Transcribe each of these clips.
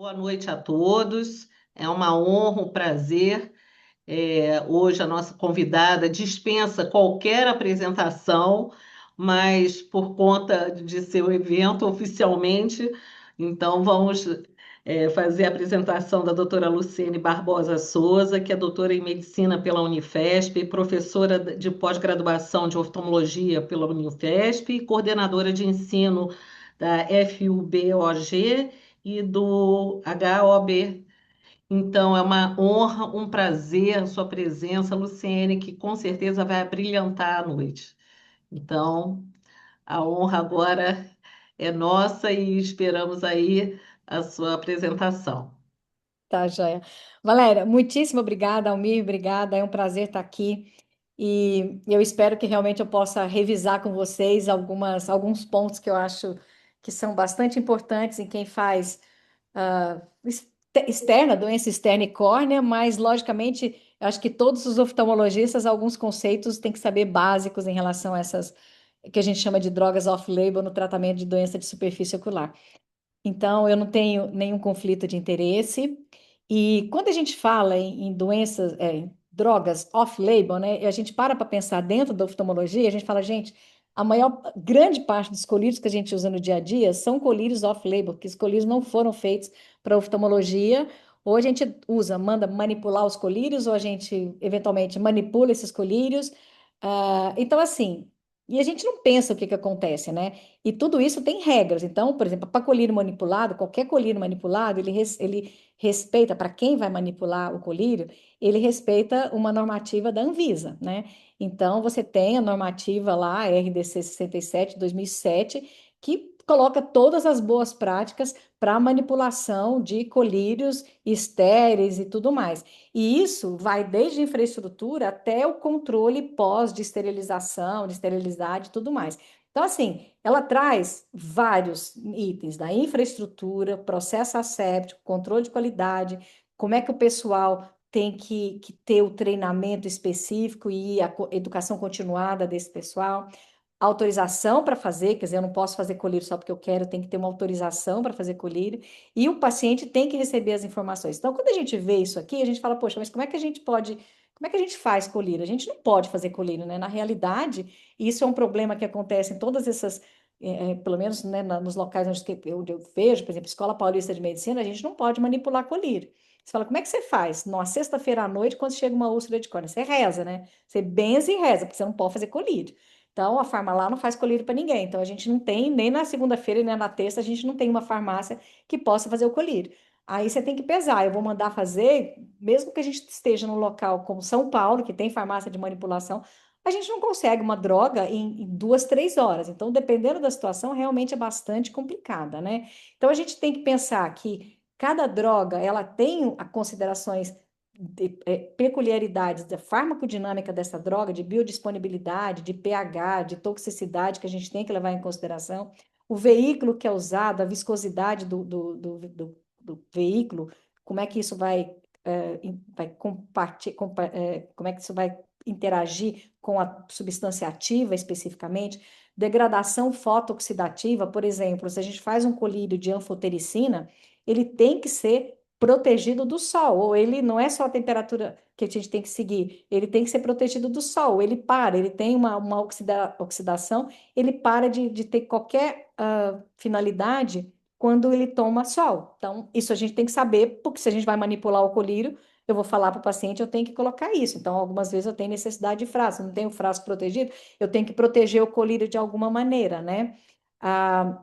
Boa noite a todos. É uma honra, um prazer. Hoje a nossa convidada dispensa qualquer apresentação, mas por conta de seu evento oficialmente, então vamos fazer a apresentação da doutora Luciene Barbosa Souza, que é doutora em medicina pela Unifesp, professora de pós-graduação de oftalmologia pela Unifesp, e coordenadora de ensino da FUBOG e do HOB. Então, é uma honra, um prazer a sua presença, Luciene, que com certeza vai brilhantar a noite. Então, a honra agora é nossa e esperamos aí a sua apresentação. Tá, joia. Valéria, muitíssimo obrigada, Almir, obrigada. É um prazer estar aqui e eu espero que realmente eu possa revisar com vocês alguns pontos que eu acho que são bastante importantes em quem faz externa, doença externa e córnea, mas logicamente eu acho que todos os oftalmologistas, alguns conceitos têm que saber básicos em relação a essas que a gente chama de drogas off-label no tratamento de doença de superfície ocular. Então, eu não tenho nenhum conflito de interesse. E quando a gente fala em doenças, em drogas off-label, né, e a gente para pensar dentro da oftalmologia, a gente fala, gente, grande parte dos colírios que a gente usa no dia a dia são colírios off-label, porque os colírios não foram feitos para oftalmologia. Ou a gente usa, manda manipular os colírios, ou a gente eventualmente manipula esses colírios. Então, assim, e a gente não pensa o que que acontece, né? E tudo isso tem regras. Então, por exemplo, para colírio manipulado, qualquer colírio manipulado, ele respeita, para quem vai manipular o colírio, ele respeita uma normativa da Anvisa, né? Então, você tem a normativa lá, RDC 67, 2007, que coloca todas as boas práticas para manipulação de colírios estéreis e tudo mais. E isso vai desde infraestrutura até o controle pós de esterilização, de esterilidade e tudo mais. Então, assim, ela traz vários itens da infraestrutura, processo asséptico, controle de qualidade, como é que o pessoal tem que ter o treinamento específico e a educação continuada desse pessoal, autorização para fazer, quer dizer, eu não posso fazer colírio só porque eu quero, tem que ter uma autorização para fazer colírio, e o paciente tem que receber as informações. Então, quando a gente vê isso aqui, a gente fala, poxa, mas como é que a gente pode, como é que a gente faz colírio? A gente não pode fazer colírio, né? Na realidade, isso é um problema que acontece em todas essas, pelo menos, né, nos locais onde eu vejo, por exemplo, Escola Paulista de Medicina, a gente não pode manipular colírio. Você fala, como é que você faz? Numa sexta-feira à noite, quando chega uma úlcera de córnea, você reza, né? Você benze e reza, porque você não pode fazer colírio. Então, a farma lá não faz colírio para ninguém. Então, a gente não tem, nem na segunda-feira, nem na terça, a gente não tem uma farmácia que possa fazer o colírio. Aí você tem que pesar. Eu vou mandar fazer, mesmo que a gente esteja num local como São Paulo, que tem farmácia de manipulação, a gente não consegue uma droga em 2, 3 horas. Então, dependendo da situação, realmente é bastante complicada, né? Então, a gente tem que pensar que cada droga, ela tem considerações peculiaridades da farmacodinâmica dessa droga, de biodisponibilidade, de pH, de toxicidade que a gente tem que levar em consideração, o veículo que é usado, a viscosidade do veículo, como é que isso como é que isso vai interagir com a substância ativa especificamente, degradação fotooxidativa, por exemplo, se a gente faz um colírio de anfotericina, ele tem que ser protegido do sol, ou ele não é só a temperatura que a gente tem que seguir, ele tem que ser protegido do sol, ele para, ele tem uma oxidação, ele para de ter qualquer finalidade quando ele toma sol. Então, isso a gente tem que saber, porque se a gente vai manipular o colírio, eu vou falar para o paciente, eu tenho que colocar isso. Então, algumas vezes eu tenho necessidade de frasco, não tenho frasco protegido, eu tenho que proteger o colírio de alguma maneira, né?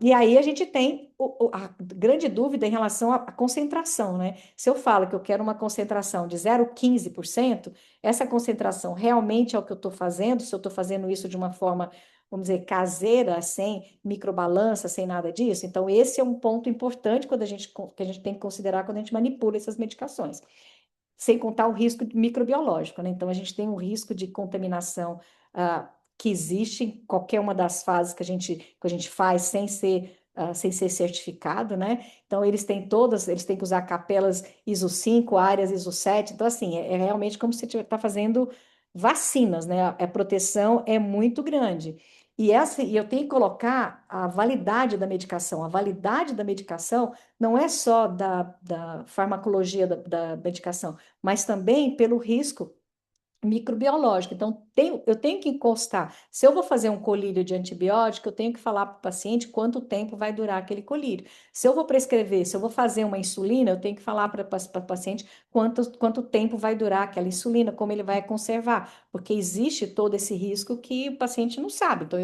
E aí a gente tem a grande dúvida em relação à concentração, né? Se eu falo que eu quero uma concentração de 0,15%, essa concentração realmente é o que eu estou fazendo? Se eu estou fazendo isso de uma forma, vamos dizer, caseira, sem microbalança, sem nada disso? Então, esse é um ponto importante que a gente tem que considerar quando a gente manipula essas medicações. Sem contar o risco microbiológico, né? Então, a gente tem um risco de contaminação que existe em qualquer uma das fases que a gente faz sem ser certificado, né? Então, eles têm que usar capelas ISO 5, áreas ISO 7. Então, assim, é realmente como se você está fazendo vacinas, né? A proteção é muito grande. E eu tenho que colocar a validade da medicação. A validade da medicação não é só da farmacologia da medicação, mas também pelo risco microbiológico. Então, eu tenho que encostar. Se eu vou fazer um colírio de antibiótico, eu tenho que falar para o paciente quanto tempo vai durar aquele colírio. Se eu vou prescrever, se eu vou fazer uma insulina, eu tenho que falar para o paciente quanto tempo vai durar aquela insulina, como ele vai conservar, porque existe todo esse risco que o paciente não sabe. Então,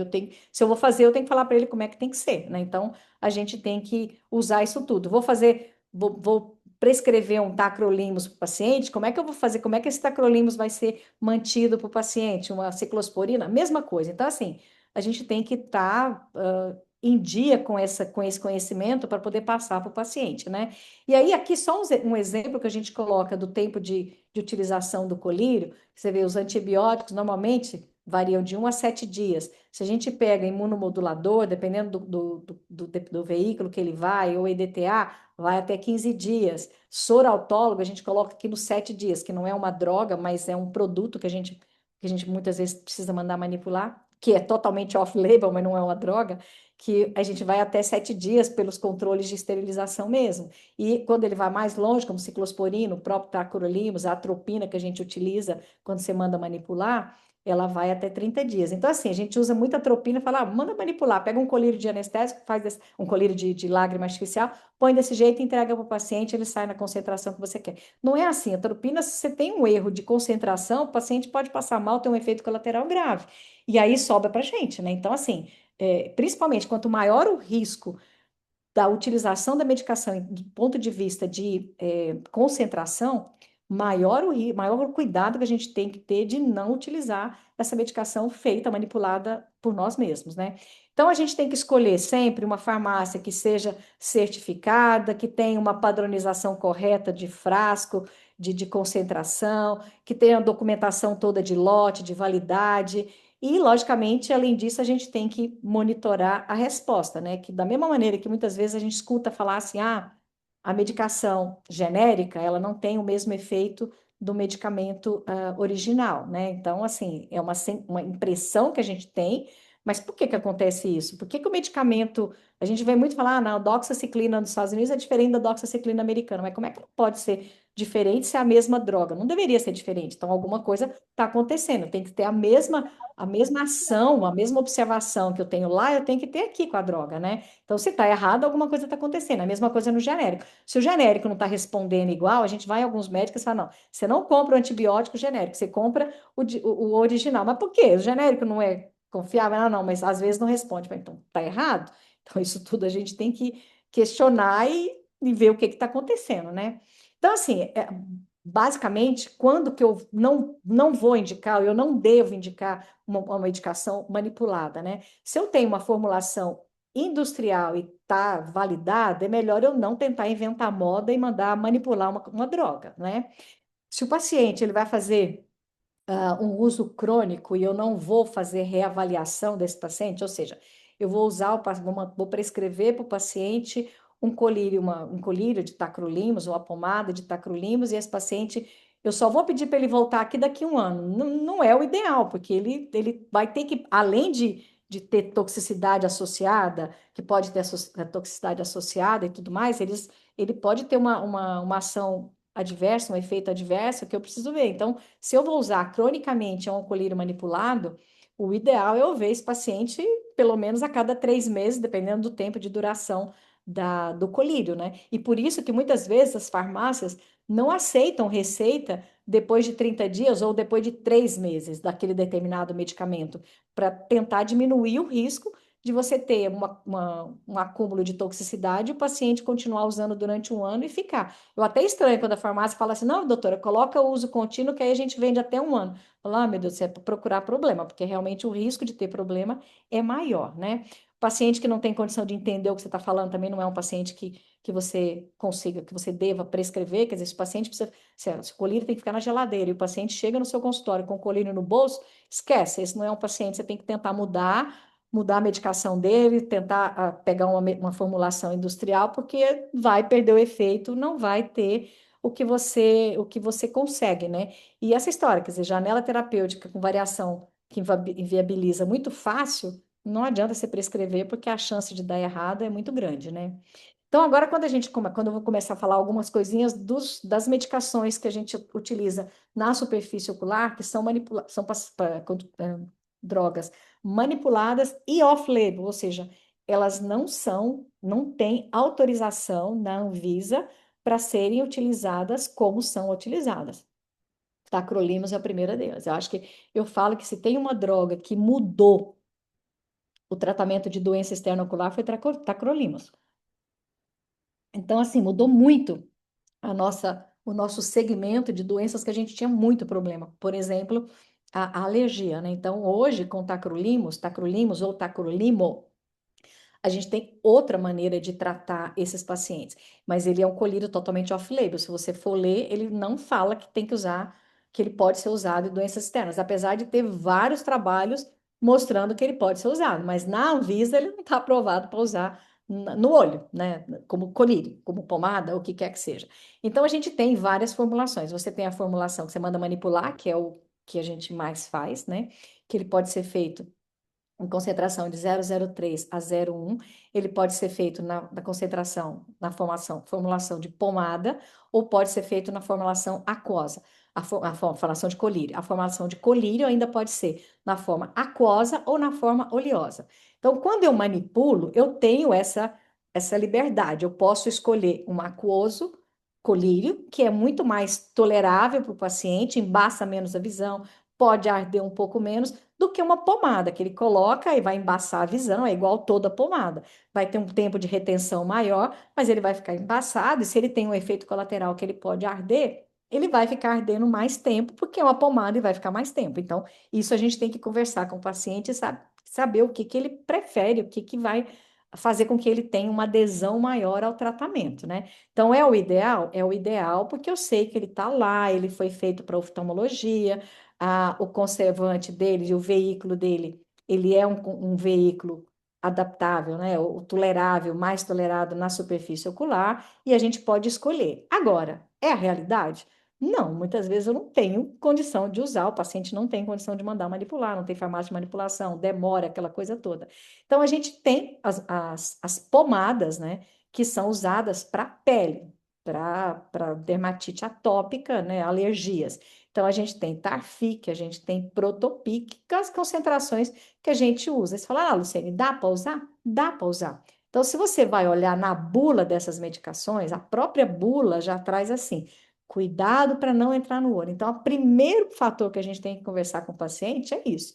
se eu vou fazer, eu tenho que falar para ele como é que tem que ser, né? Então, a gente tem que usar isso tudo. Vou prescrever um tacrolimus para o paciente, como é que eu vou fazer? Como é que esse tacrolimus vai ser mantido para o paciente? Uma ciclosporina, mesma coisa. Então, assim, a gente tem que estar em dia com esse conhecimento para poder passar para o paciente, né? E aí, aqui só um exemplo que a gente coloca do tempo de utilização do colírio. Você vê, os antibióticos normalmente variam de 1 a 7 dias. Se a gente pega imunomodulador, dependendo do veículo que ele vai, ou EDTA, vai até 15 dias. Soro autólogo, a gente coloca aqui nos 7 dias, que não é uma droga, mas é um produto que a gente muitas vezes precisa mandar manipular, que é totalmente off-label, mas não é uma droga, que a gente vai até 7 dias pelos controles de esterilização mesmo. E quando ele vai mais longe, como ciclosporino, o próprio tacrolimus, a atropina que a gente utiliza quando você manda manipular, ela vai até 30 dias. Então, assim, a gente usa muita atropina, fala, manda manipular, pega um colírio de anestésico, um colírio de lágrima artificial, põe desse jeito, entrega para o paciente, ele sai na concentração que você quer. Não é assim. A atropina, se você tem um erro de concentração, o paciente pode passar mal, ter um efeito colateral grave. E aí sobra para a gente, né? Então, assim, principalmente quanto maior o risco da utilização da medicação do ponto de vista de concentração, maior o cuidado que a gente tem que ter de não utilizar essa medicação feita, manipulada por nós mesmos, né? Então, a gente tem que escolher sempre uma farmácia que seja certificada, que tenha uma padronização correta de frasco, de concentração, que tenha a documentação toda de lote, de validade. E, logicamente, além disso, a gente tem que monitorar a resposta, né? Que da mesma maneira que muitas vezes a gente escuta falar assim, a medicação genérica, ela não tem o mesmo efeito do medicamento original, né? Então, assim, é uma impressão que a gente tem, mas por que que acontece isso? Por que que o medicamento, a gente vê muito falar, a doxiciclina nos Estados Unidos é diferente da doxiciclina americana, mas como é que não pode ser diferente se é a mesma droga? Não deveria ser diferente, então alguma coisa está acontecendo, tem que ter a mesma ação, a mesma observação que eu tenho lá, eu tenho que ter aqui com a droga, né? Então, se está errado, alguma coisa está acontecendo. A mesma coisa no genérico. Se o genérico não está respondendo igual, a gente vai a alguns médicos e fala, não, você não compra o antibiótico genérico, você compra o original. Mas por quê? O genérico não é confiável? Ah, não, mas às vezes não responde. Mas, então, está errado? Então, isso tudo a gente tem que questionar e ver o que está acontecendo, né? Então, assim, basicamente, quando que eu não vou indicar, eu não devo indicar uma medicação manipulada, né? Se eu tenho uma formulação industrial e está validada, é melhor eu não tentar inventar moda e mandar manipular uma droga, né? Se o paciente ele vai fazer um uso crônico e eu não vou fazer reavaliação desse paciente, ou seja, eu vou usar, vou prescrever para o paciente um colírio de tacrolimus, ou uma pomada de tacrolimus, e esse paciente, eu só vou pedir para ele voltar aqui daqui a um ano. Não, não é o ideal, porque ele vai ter que, além de ter toxicidade associada, que pode ter a toxicidade associada e tudo mais, ele pode ter uma ação adversa, um efeito adverso que eu preciso ver. Então, se eu vou usar cronicamente um colírio manipulado, o ideal é eu ver esse paciente pelo menos a cada 3 meses, dependendo do tempo de duração do colírio, né? E por isso que muitas vezes as farmácias não aceitam receita depois de 30 dias ou depois de 3 meses daquele determinado medicamento, para tentar diminuir o risco de você ter um acúmulo de toxicidade e o paciente continuar usando durante um ano e ficar. Eu até estranho quando a farmácia fala assim, não, doutora, coloca o uso contínuo que aí a gente vende até um ano. Fala, meu Deus, isso é para procurar problema, porque realmente o risco de ter problema é maior, né? O paciente que não tem condição de entender o que você está falando também não é um paciente que você consiga, que você deva prescrever, quer dizer, se o paciente precisa, se o colírio tem que ficar na geladeira e o paciente chega no seu consultório com o colírio no bolso, esquece, esse não é um paciente, você tem que tentar mudar a medicação dele, tentar pegar uma formulação industrial, porque vai perder o efeito, não vai ter o que você consegue, né? E essa história, quer dizer, janela terapêutica com variação que inviabiliza muito fácil, não adianta você prescrever, porque a chance de dar errado é muito grande, né? Então, agora, quando eu vou começar a falar algumas coisinhas das medicações que a gente utiliza na superfície ocular, que são, drogas manipuladas e off-label, ou seja, elas não têm autorização na Anvisa para serem utilizadas como são utilizadas. Tacrolimus é a primeira delas. Eu falo que se tem uma droga que mudou o tratamento de doença externa ocular foi tacrolimus. Então, assim, mudou muito o nosso segmento de doenças que a gente tinha muito problema. Por exemplo, a alergia, né? Então, hoje, com tacrolimus ou tacrolimo, a gente tem outra maneira de tratar esses pacientes, mas ele é um colírio totalmente off-label. Se você for ler, ele não fala que tem que usar, que ele pode ser usado em doenças externas, apesar de ter vários trabalhos mostrando que ele pode ser usado, mas na Anvisa ele não está aprovado para usar no olho, né? Como colírio, como pomada, o que quer que seja. Então a gente tem várias formulações. Você tem a formulação que você manda manipular, que é o que a gente mais faz, né? Que ele pode ser feito em concentração de 0,03 a 0,1, ele pode ser feito na concentração, formulação de pomada, ou pode ser feito na formulação aquosa, a formulação de colírio. A formulação de colírio ainda pode ser na forma aquosa ou na forma oleosa. Então, quando eu manipulo, eu tenho essa liberdade. Eu posso escolher um aquoso, colírio, que é muito mais tolerável para o paciente, embaça menos a visão, pode arder um pouco menos, do que uma pomada, que ele coloca e vai embaçar a visão, é igual toda pomada. Vai ter um tempo de retenção maior, mas ele vai ficar embaçado, e se ele tem um efeito colateral que ele pode arder, ele vai ficar ardendo mais tempo, porque é uma pomada e vai ficar mais tempo. Então, isso a gente tem que conversar com o paciente e saber o que que ele prefere, o que que vai fazer com que ele tenha uma adesão maior ao tratamento, né? Então, é o ideal? É o ideal, porque eu sei que ele está lá, ele foi feito para oftalmologia, o conservante dele, o veículo dele, ele é um veículo adaptável, né? O tolerável, mais tolerado na superfície ocular, e a gente pode escolher. Agora, é a realidade? Não, muitas vezes eu não tenho condição de usar, o paciente não tem condição de mandar manipular, não tem farmácia de manipulação, demora, aquela coisa toda. Então, a gente tem as pomadas, né, que são usadas para pele, para dermatite atópica, né, alergias. Então, a gente tem Tarfic, a gente tem Protopic, que são as concentrações que a gente usa. Você fala, Luciane, dá para usar? Dá para usar. Então, se você vai olhar na bula dessas medicações, a própria bula já traz assim, cuidado para não entrar no olho. Então, o primeiro fator que a gente tem que conversar com o paciente é isso.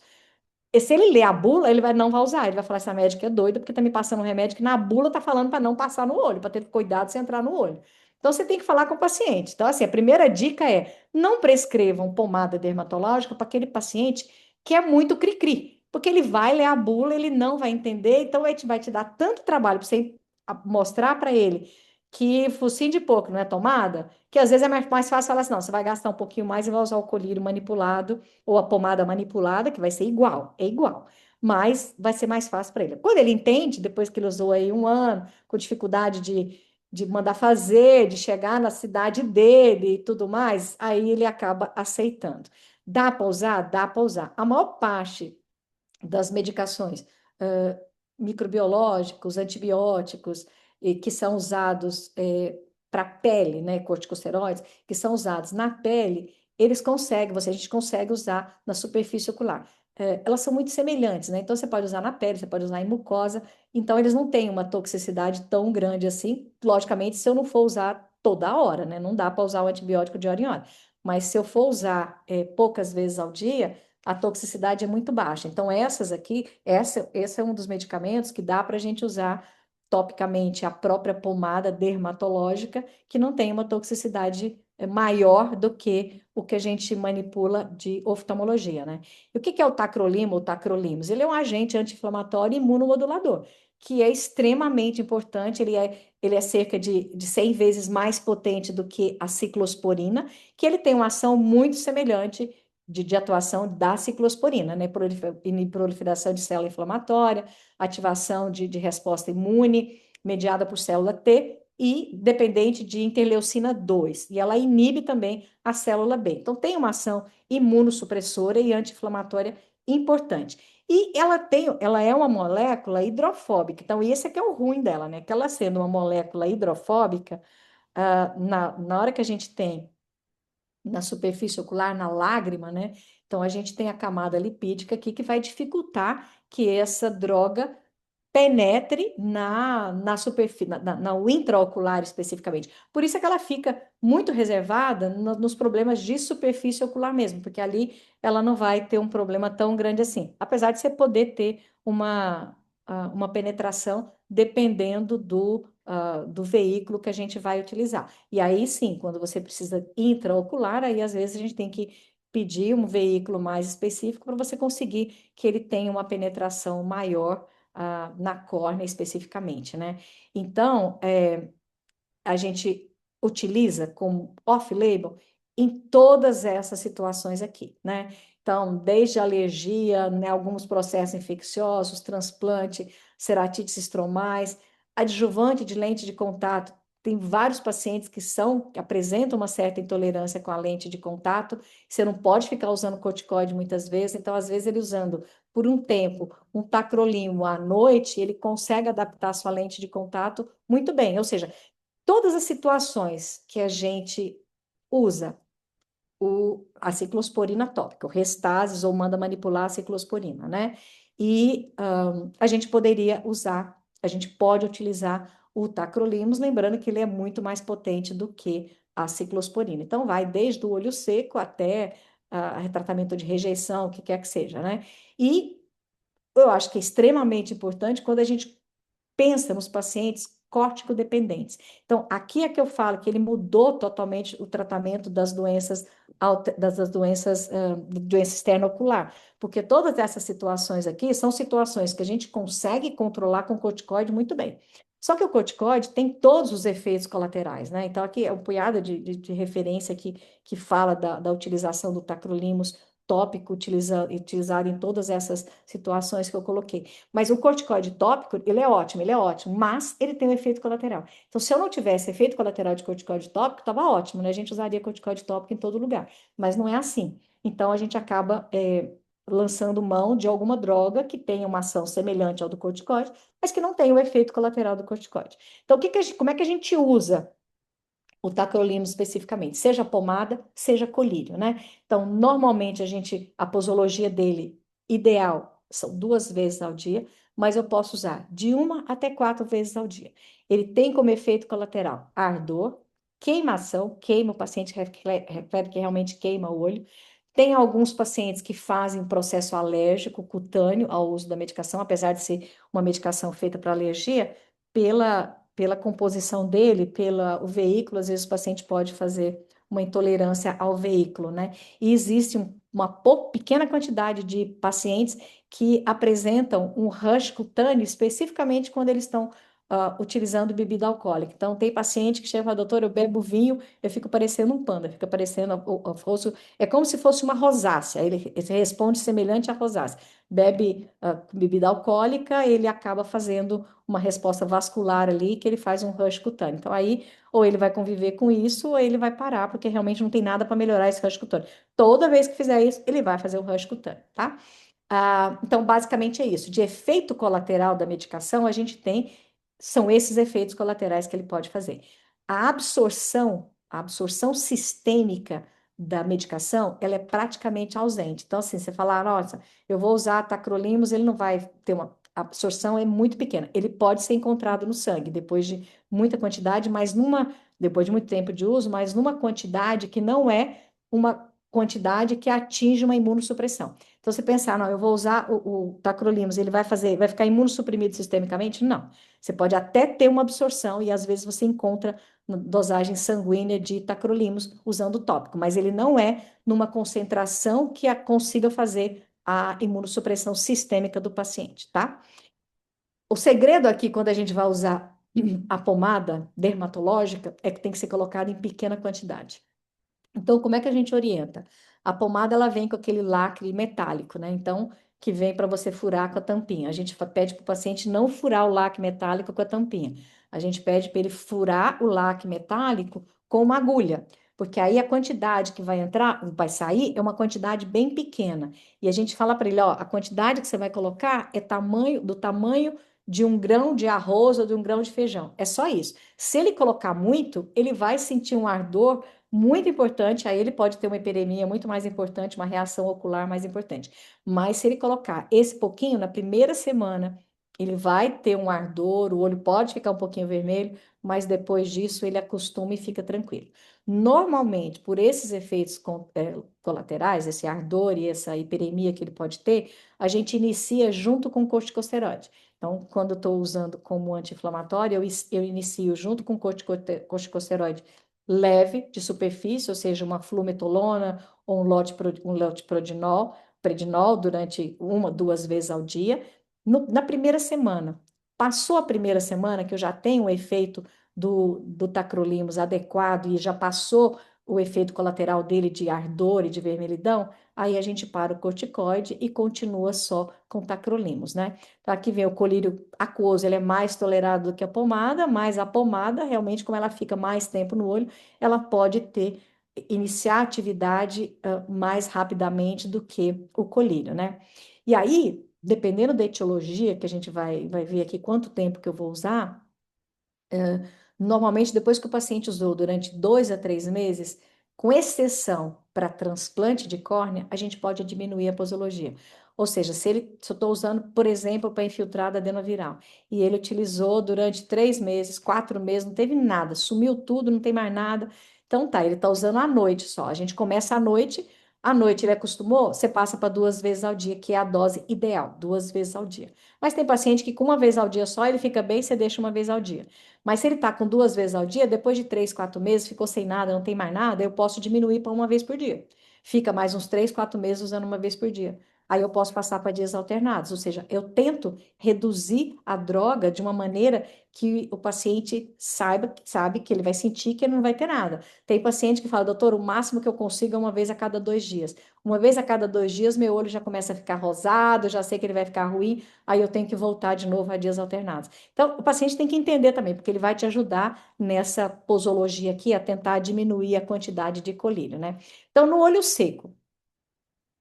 E se ele ler a bula, não vai usar. Ele vai falar: essa médica é doida porque está me passando um remédio que na bula está falando para não passar no olho, para ter cuidado se entrar no olho. Então, você tem que falar com o paciente. Então, assim, a primeira dica é: não prescrevam pomada dermatológica para aquele paciente que é muito cri-cri, porque ele vai ler a bula, ele não vai entender, então a gente vai te dar tanto trabalho para você mostrar para ele que focinho de porco não é tomada, que às vezes é mais fácil falar assim: não, você vai gastar um pouquinho mais e vai usar o colírio manipulado ou a pomada manipulada, que vai ser igual, é igual, mas vai ser mais fácil para ele. Quando ele entende, depois que ele usou aí um ano, com dificuldade de mandar fazer, de chegar na cidade dele e tudo mais, aí ele acaba aceitando. Dá para usar? Dá para usar. A maior parte das medicações uh, microbiológicos, antibióticos, que são usados para a pele, né, corticosteroides, que são usados na pele, a gente consegue usar na superfície ocular. Elas são muito semelhantes, né? Então você pode usar na pele, você pode usar em mucosa, então eles não têm uma toxicidade tão grande assim. Logicamente, se eu não for usar toda hora, né? Não dá para usar o antibiótico de hora em hora. Mas se eu for usar poucas vezes ao dia, a toxicidade é muito baixa. Então, esse é um dos medicamentos que dá para a gente usar topicamente a própria pomada dermatológica, que não tem uma toxicidade maior do que o que a gente manipula de oftalmologia, né? E o que é o tacrolimo ou tacrolimus? Ele é um agente anti-inflamatório e imunomodulador, que é extremamente importante, ele é cerca de 100 vezes mais potente do que a ciclosporina, que ele tem uma ação muito semelhante de atuação da ciclosporina, né? Proliferação de célula inflamatória, ativação de resposta imune mediada por célula T e dependente de interleucina 2. E ela inibe também a célula B. Então, tem uma ação imunossupressora e anti-inflamatória importante. E ela é uma molécula hidrofóbica. Então, esse aqui é o ruim dela, né? Que ela sendo uma molécula hidrofóbica, na hora que a gente tem na superfície ocular, na lágrima, né? Então, a gente tem a camada lipídica aqui que vai dificultar que essa droga penetre na superfície, no intraocular especificamente. Por isso é que ela fica muito reservada nos problemas de superfície ocular mesmo, porque ali ela não vai ter um problema tão grande assim, apesar de você poder ter uma penetração dependendo do veículo que a gente vai utilizar. E aí sim, quando você precisa intraocular, aí às vezes a gente tem que pedir um veículo mais específico para você conseguir que ele tenha uma penetração maior na córnea especificamente, né? Então, a gente utiliza como off-label em todas essas situações aqui, né? Então, desde alergia, né, alguns processos infecciosos, transplante, ceratites estromais, adjuvante de lente de contato. Tem vários pacientes que apresentam uma certa intolerância com a lente de contato. Você não pode ficar usando corticoide muitas vezes, então, às vezes, ele usando por um tempo um tacrolimo à noite, ele consegue adaptar a sua lente de contato muito bem. Ou seja, todas as situações que a gente usa a ciclosporina tópica, o Restasis ou manda manipular a ciclosporina, né? E a gente poderia usar, a gente pode utilizar o tacrolimus, lembrando que ele é muito mais potente do que a ciclosporina. Então, vai desde o olho seco até tratamento de rejeição, o que quer que seja, né? E eu acho que é extremamente importante quando a gente pensa nos pacientes córtico-dependentes. Então, aqui é que eu falo que ele mudou totalmente o tratamento das doenças, doença externa ocular, porque todas essas situações aqui são situações que a gente consegue controlar com corticoide muito bem. Só que o corticoide tem todos os efeitos colaterais, né? Então, aqui é um punhado de referência que fala da utilização do tacrolimus tópico utilizado em todas essas situações que eu coloquei. Mas o corticoide tópico, ele é ótimo, mas ele tem um efeito colateral. Então, se eu não tivesse efeito colateral de corticoide tópico, estava ótimo, né? A gente usaria corticoide tópico em todo lugar, mas não é assim. Então, a gente acaba lançando mão de alguma droga que tenha uma ação semelhante ao do corticoide, mas que não tenha o efeito colateral do corticoide. Então, como é que a gente usa o tacrolimus especificamente, seja pomada, seja colírio, né? Então, normalmente a posologia dele ideal são 2 vezes ao dia, mas eu posso usar de 1 até 4 vezes ao dia. Ele tem como efeito colateral ardor, queimação, queima, o paciente refere que realmente queima o olho. Tem alguns pacientes que fazem um processo alérgico cutâneo ao uso da medicação, apesar de ser uma medicação feita para alergia, pela composição dele, pelo veículo, às vezes o paciente pode fazer uma intolerância ao veículo, né? E existe uma pequena quantidade de pacientes que apresentam um rush cutâneo, especificamente quando eles estão utilizando bebida alcoólica. Então, tem paciente que chega e fala, doutor, eu bebo vinho, eu fico parecendo um panda, fica parecendo o rosto, é como se fosse uma rosácea, ele responde semelhante à rosácea. Bebe bebida alcoólica, ele acaba fazendo uma resposta vascular ali, que ele faz um rush cutâneo. Então, aí, ou ele vai conviver com isso, ou ele vai parar, porque realmente não tem nada para melhorar esse rush cutâneo. Toda vez que fizer isso, ele vai fazer o rush cutâneo, tá? Então, basicamente é isso. De efeito colateral da medicação, a gente são esses efeitos colaterais que ele pode fazer. A absorção sistêmica da medicação, ela é praticamente ausente. Então, assim, você falar, nossa, eu vou usar tacrolimus, ele não vai ter a absorção é muito pequena. Ele pode ser encontrado no sangue depois de muita quantidade, depois de muito tempo de uso, mas numa quantidade que não é uma quantidade que atinge uma imunossupressão. Então, você pensar, não, eu vou usar o tacrolimus, ele vai ficar imunossuprimido sistemicamente? Não. Você pode até ter uma absorção e às vezes você encontra dosagem sanguínea de tacrolimus usando o tópico, mas ele não é numa concentração que consiga fazer a imunossupressão sistêmica do paciente, tá? O segredo aqui, quando a gente vai usar a pomada dermatológica, é que tem que ser colocada em pequena quantidade. Então, como é que a gente orienta? A pomada ela vem com aquele lacre metálico, né? Então, que vem para você furar com a tampinha. A gente pede para o paciente não furar o lacre metálico com a tampinha. A gente pede para ele furar o lacre metálico com uma agulha, porque aí a quantidade que vai entrar, vai sair, é uma quantidade bem pequena. E a gente fala para ele, ó, a quantidade que você vai colocar é do tamanho de um grão de arroz ou de um grão de feijão. É só isso. Se ele colocar muito, ele vai sentir um ardor muito importante, aí ele pode ter uma hiperemia muito mais importante, uma reação ocular mais importante. Mas se ele colocar esse pouquinho na primeira semana, ele vai ter um ardor, o olho pode ficar um pouquinho vermelho, mas depois disso ele acostuma e fica tranquilo. Normalmente, por esses efeitos colaterais, esse ardor e essa hiperemia que ele pode ter, a gente inicia junto com o corticosteroide. Então, quando eu estou usando como anti-inflamatório, eu inicio junto com corticosteroide leve de superfície, ou seja, uma flumetolona ou um loteprodinol, predinol durante uma, duas vezes ao dia, na primeira semana. Passou a primeira semana, que eu já tenho o efeito do tacrolimus adequado e já passou o efeito colateral dele de ardor e de vermelhidão, aí a gente para o corticoide e continua só com tacrolimus, né? Então, aqui vem o colírio aquoso, ele é mais tolerado do que a pomada, mas a pomada, realmente, como ela fica mais tempo no olho, ela pode iniciar a atividade mais rapidamente do que o colírio, né? E aí, dependendo da etiologia, que a gente vai ver aqui quanto tempo que eu vou usar, normalmente, depois que o paciente usou durante 2 a 3 meses, com exceção para transplante de córnea, a gente pode diminuir a posologia. Ou seja, se eu estou usando, por exemplo, para infiltrada adenoviral, e ele utilizou durante 3 meses, 4 meses, não teve nada, sumiu tudo, não tem mais nada. Então tá, ele está usando à noite só. A gente começa à noite ele acostumou, você passa para 2 vezes ao dia, que é a dose ideal, 2 vezes ao dia. Mas tem paciente que com uma vez ao dia só ele fica bem, você deixa uma vez ao dia. Mas se ele está com 2 vezes ao dia, depois de 3, 4 meses, ficou sem nada, não tem mais nada, eu posso diminuir para uma vez por dia. Fica mais uns 3, 4 meses usando uma vez por dia. Aí eu posso passar para dias alternados, ou seja, eu tento reduzir a droga de uma maneira que o paciente sabe que ele vai sentir que ele não vai ter nada. Tem paciente que fala, doutor, o máximo que eu consigo é uma vez a cada 2 dias. Uma vez a cada 2 dias, meu olho já começa a ficar rosado, já sei que ele vai ficar ruim, aí eu tenho que voltar de novo a dias alternados. Então, o paciente tem que entender também, porque ele vai te ajudar nessa posologia aqui a tentar diminuir a quantidade de colírio, né? Então, no olho seco,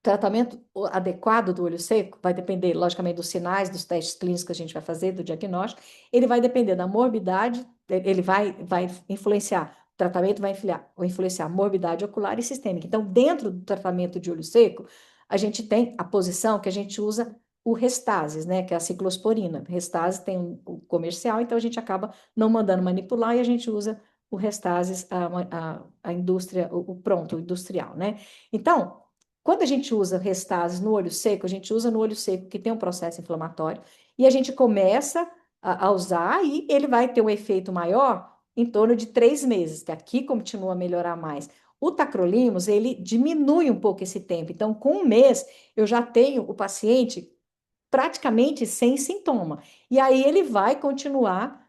tratamento adequado do olho seco vai depender, logicamente, dos sinais, dos testes clínicos que a gente vai fazer, do diagnóstico. Ele vai depender da morbidade, ele vai influenciar. O tratamento vai influenciar morbidade ocular e sistêmica. Então, dentro do tratamento de olho seco, a gente tem a posição que a gente usa o Restasis, né, que é a ciclosporina. Restasis tem o comercial, então a gente acaba não mandando manipular e a gente usa o Restasis, a indústria, o pronto, o industrial, né? Então, quando a gente usa Restasis no olho seco, a gente usa no olho seco que tem um processo inflamatório e a gente começa a usar e ele vai ter um efeito maior em torno de 3 meses, que aqui continua a melhorar mais. O tacrolimus, ele diminui um pouco esse tempo. Então, com um mês, eu já tenho o paciente praticamente sem sintoma. E aí ele vai continuar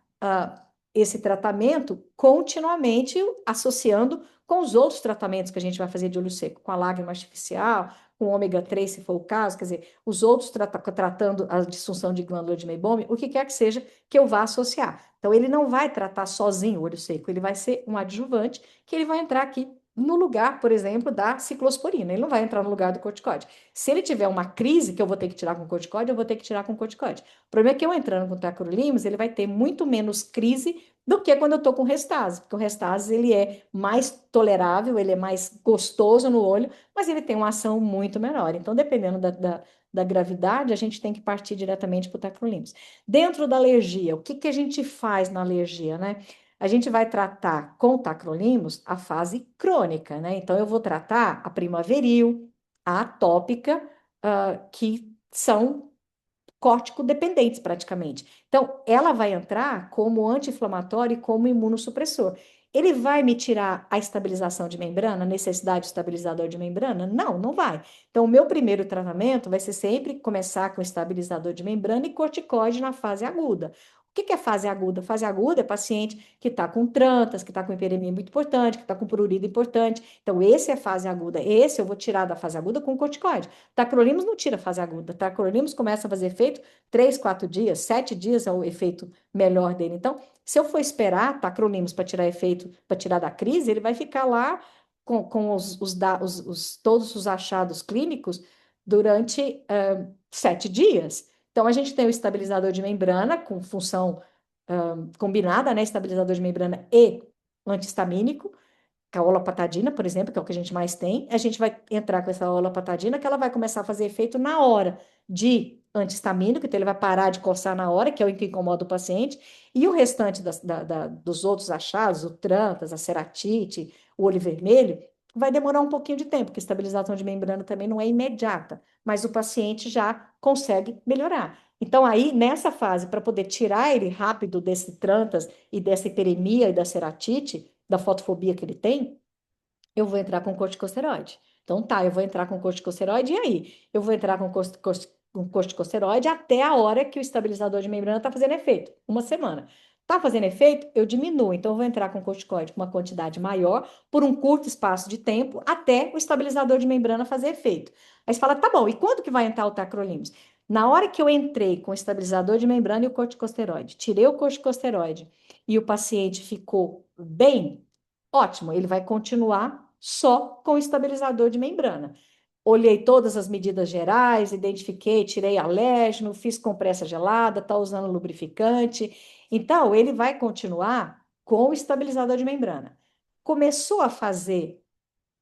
esse tratamento continuamente associando com os outros tratamentos que a gente vai fazer de olho seco, com a lágrima artificial, com ômega 3, se for o caso, quer dizer, os outros tratando a disfunção de glândula de Meibomian, o que quer que seja que eu vá associar. Então, ele não vai tratar sozinho o olho seco, ele vai ser um adjuvante que ele vai entrar aqui no lugar, por exemplo, da ciclosporina. Ele não vai entrar no lugar do corticoide. Se ele tiver uma crise que eu vou ter que tirar com corticoide, eu vou ter que tirar com corticoide. O problema é que eu entrando com tacrolimus, ele vai ter muito menos crise do que quando eu estou com Restase, porque o Restase ele é mais tolerável, ele é mais gostoso no olho, mas ele tem uma ação muito menor. Então, dependendo da gravidade, a gente tem que partir diretamente para o tacrolimus. Dentro da alergia, o que que a gente faz na alergia, né? A gente vai tratar com tacrolimus a fase crônica, né? Então, eu vou tratar a primaveril, a atópica, que são córtico-dependentes praticamente. Então, ela vai entrar como anti-inflamatório e como imunossupressor. Ele vai me tirar a estabilização de membrana, a necessidade de estabilizador de membrana? Não, não vai. Então, o meu primeiro tratamento vai ser sempre começar com estabilizador de membrana e corticoide na fase aguda. O que é fase aguda? Fase aguda é paciente que está com trantas, que está com hiperemia muito importante, que está com prurido importante. Então, esse é fase aguda. Esse eu vou tirar da fase aguda com corticoide. Tacrolimus não tira a fase aguda. Tacrolimus começa a fazer efeito 3, 4 dias, 7 dias é o efeito melhor dele. Então, se eu for esperar tacrolimus para tirar efeito, para tirar da crise, ele vai ficar lá com todos os achados clínicos durante 7 dias. Então, a gente tem o estabilizador de membrana com função combinada, né? Estabilizador de membrana e antihistamínico, que é a olopatadina, por exemplo, que é o que a gente mais tem. A gente vai entrar com essa olopatadina, que ela vai começar a fazer efeito na hora de antihistamínico, então ele vai parar de coçar na hora, que é o que incomoda o paciente, e o restante dos outros achados, o Trantas, a ceratite, o olho vermelho, vai demorar um pouquinho de tempo, porque a estabilização de membrana também não é imediata, mas o paciente já consegue melhorar. Então, aí, nessa fase, para poder tirar ele rápido desse Trantas e dessa hiperemia e da ceratite, da fotofobia que ele tem, eu vou entrar com corticosteroide. Então tá, eu vou entrar com corticosteroide e aí? Eu vou entrar com corticosteroide até a hora que o estabilizador de membrana está fazendo efeito, uma semana. Tá fazendo efeito? Eu diminuo. Então eu vou entrar com corticoide com uma quantidade maior por um curto espaço de tempo até o estabilizador de membrana fazer efeito. Aí você fala, tá bom, e quando que vai entrar o tacrolimus? Na hora que eu entrei com o estabilizador de membrana e o corticosteroide, tirei o corticosteroide e o paciente ficou bem, ótimo, ele vai continuar só com o estabilizador de membrana. Olhei todas as medidas gerais, identifiquei, tirei alérgeno, fiz compressa gelada, está usando lubrificante. Então, ele vai continuar com o estabilizador de membrana. Começou a fazer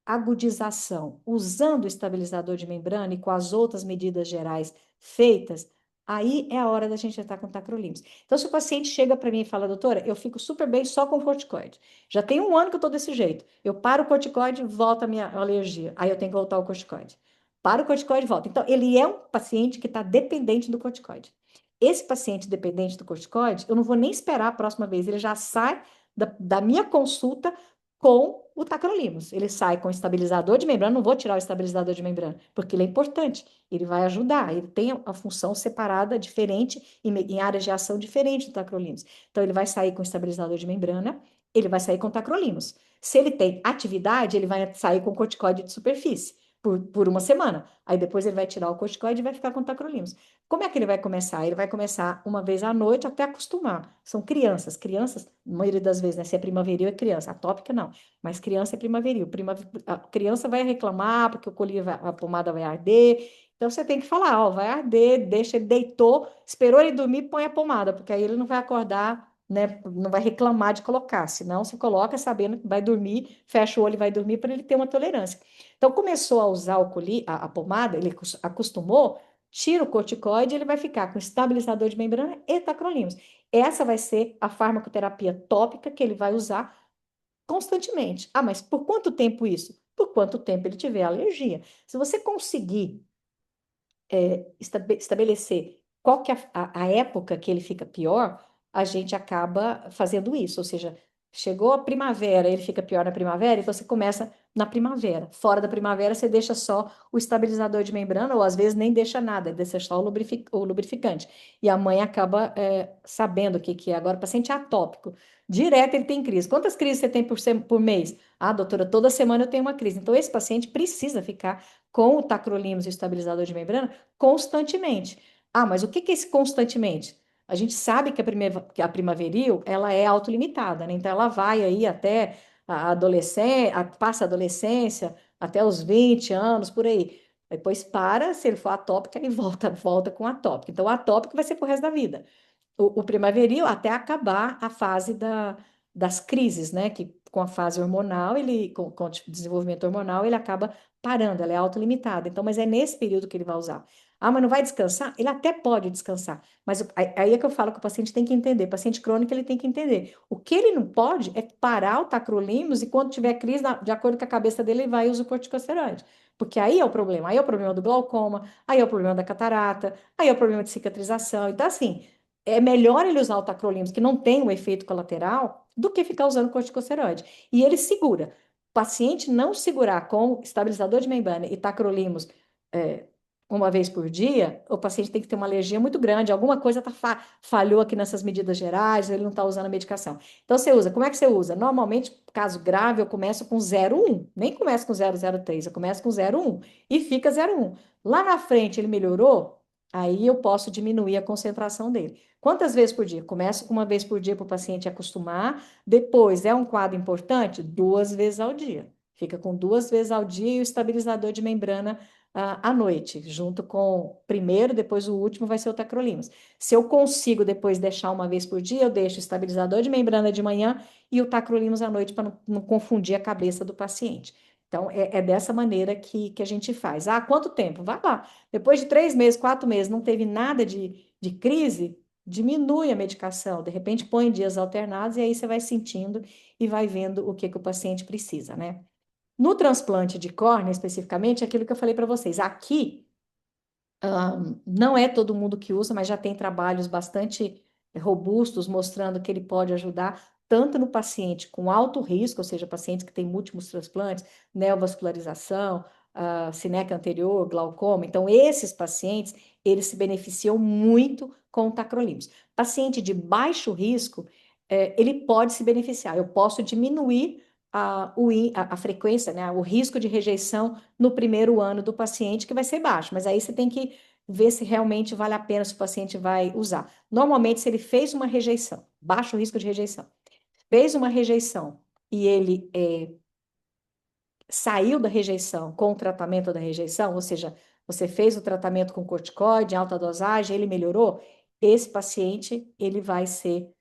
agudização usando o estabilizador de membrana e com as outras medidas gerais feitas, aí é a hora da gente estar com tacrolimus. Então, se o paciente chega para mim e fala, doutora, eu fico super bem só com corticoide. Já tem um ano que eu estou desse jeito. Eu paro o corticoide, volta a minha alergia. Aí eu tenho que voltar o corticoide. Para o corticoide, volta. Então, ele é um paciente que está dependente do corticoide. Esse paciente dependente do corticoide, eu não vou nem esperar a próxima vez, ele já sai da minha consulta com o tacrolimus. Ele sai com estabilizador de membrana, não vou tirar o estabilizador de membrana, porque ele é importante, ele vai ajudar, ele tem a função separada, diferente, em áreas de ação diferente do tacrolimus. Então, ele vai sair com estabilizador de membrana, ele vai sair com tacrolimus. Se ele tem atividade, ele vai sair com corticoide de superfície. Por uma semana. Aí depois ele vai tirar o corticoide e vai ficar com tacrolimus. Como é que ele vai começar? Ele vai começar uma vez à noite até acostumar. São crianças. Crianças, a maioria das vezes, né? Se é primaveril, é criança. Atópica, não. Mas criança é primaveril. A criança vai reclamar porque o colírio, a pomada vai arder. Então você tem que falar, ó, vai arder, deixa ele deitou, esperou ele dormir, põe a pomada, porque aí ele não vai acordar, né? Não vai reclamar de colocar. Senão você coloca sabendo que vai dormir, fecha o olho e vai dormir para ele ter uma tolerância. Então começou a usar a pomada, ele acostumou, tira o corticoide, ele vai ficar com estabilizador de membrana e tacrolimus. Essa vai ser a farmacoterapia tópica que ele vai usar constantemente. Ah, mas por quanto tempo isso? Por quanto tempo ele tiver alergia. Se você conseguir estabelecer qual que é a época que ele fica pior, a gente acaba fazendo isso. Ou seja, chegou a primavera, ele fica pior na primavera, então você começa na primavera. Fora da primavera, você deixa só o estabilizador de membrana, ou às vezes nem deixa nada, deixa só o lubrificante. E a mãe acaba sabendo o que, que é. Agora, o paciente é atópico. Direto ele tem crise. Quantas crises você tem por mês? Ah, doutora, toda semana eu tenho uma crise. Então, esse paciente precisa ficar com o tacrolimus e o estabilizador de membrana constantemente. Ah, mas o que é esse constantemente? A gente sabe que a primaveril, ela é autolimitada, né? Então, ela vai aí até a adolescência, passa a adolescência, até os 20 anos, por aí. Depois para, se ele for atópico, aí volta com atópico. Então, o atópico vai ser pro resto da vida. O primaveril até acabar a fase das crises, né? Que com a fase hormonal, com o desenvolvimento hormonal, ele acaba parando, ela é autolimitada. Então, mas é nesse período que ele vai usar. Ah, mas não vai descansar? Ele até pode descansar, mas aí é que eu falo que o paciente tem que entender. O paciente crônico, ele tem que entender. O que ele não pode é parar o tacrolimus e quando tiver crise, de acordo com a cabeça dele, ele vai e usa o corticosteroide. Porque aí é o problema. Aí é o problema do glaucoma, aí é o problema da catarata, aí é o problema de cicatrização. Então, assim, é melhor ele usar o tacrolimus, que não tem um efeito colateral, do que ficar usando corticosteroide. E ele segura. O paciente não segurar com estabilizador de membrana e tacrolimus é, uma vez por dia, o paciente tem que ter uma alergia muito grande, alguma coisa falhou aqui nessas medidas gerais, ele não está usando a medicação. Então, você usa, como é que você usa? Normalmente, caso grave, eu começo com 0,1, nem começo com 0,03, eu começo com 0,1 e fica 0,1. Lá na frente ele melhorou, aí eu posso diminuir a concentração dele. Quantas vezes por dia? Começo com uma vez por dia para o paciente acostumar. Depois, é um quadro importante? 2 vezes ao dia. Fica com 2 vezes ao dia e o estabilizador de membrana à noite, junto com o primeiro, depois o último vai ser o tacrolimus. Se eu consigo depois deixar uma vez por dia, eu deixo o estabilizador de membrana de manhã e o tacrolimus à noite para não confundir a cabeça do paciente. Então, é dessa maneira que a gente faz. Ah, quanto tempo? Vai lá. Depois de 3 meses, 4 meses, não teve nada de crise, diminui a medicação. De repente, põe dias alternados e aí você vai sentindo e vai vendo o que o paciente precisa, né? No transplante de córnea, especificamente, é aquilo que eu falei para vocês. Aqui, não é todo mundo que usa, mas já tem trabalhos bastante robustos mostrando que ele pode ajudar tanto no paciente com alto risco, ou seja, pacientes que têm múltiplos transplantes, neovascularização, cineca anterior, glaucoma. Então, esses pacientes, eles se beneficiam muito com o tacrolimus. Paciente de baixo risco, ele pode se beneficiar. Eu posso diminuir a frequência, né, o risco de rejeição no primeiro ano do paciente, que vai ser baixo, mas aí você tem que ver se realmente vale a pena, se o paciente vai usar. Normalmente, se ele fez uma rejeição, baixo risco de rejeição, fez uma rejeição e ele saiu da rejeição com o tratamento da rejeição, ou seja, você fez o tratamento com corticoide, alta dosagem, ele melhorou, esse paciente ele vai ser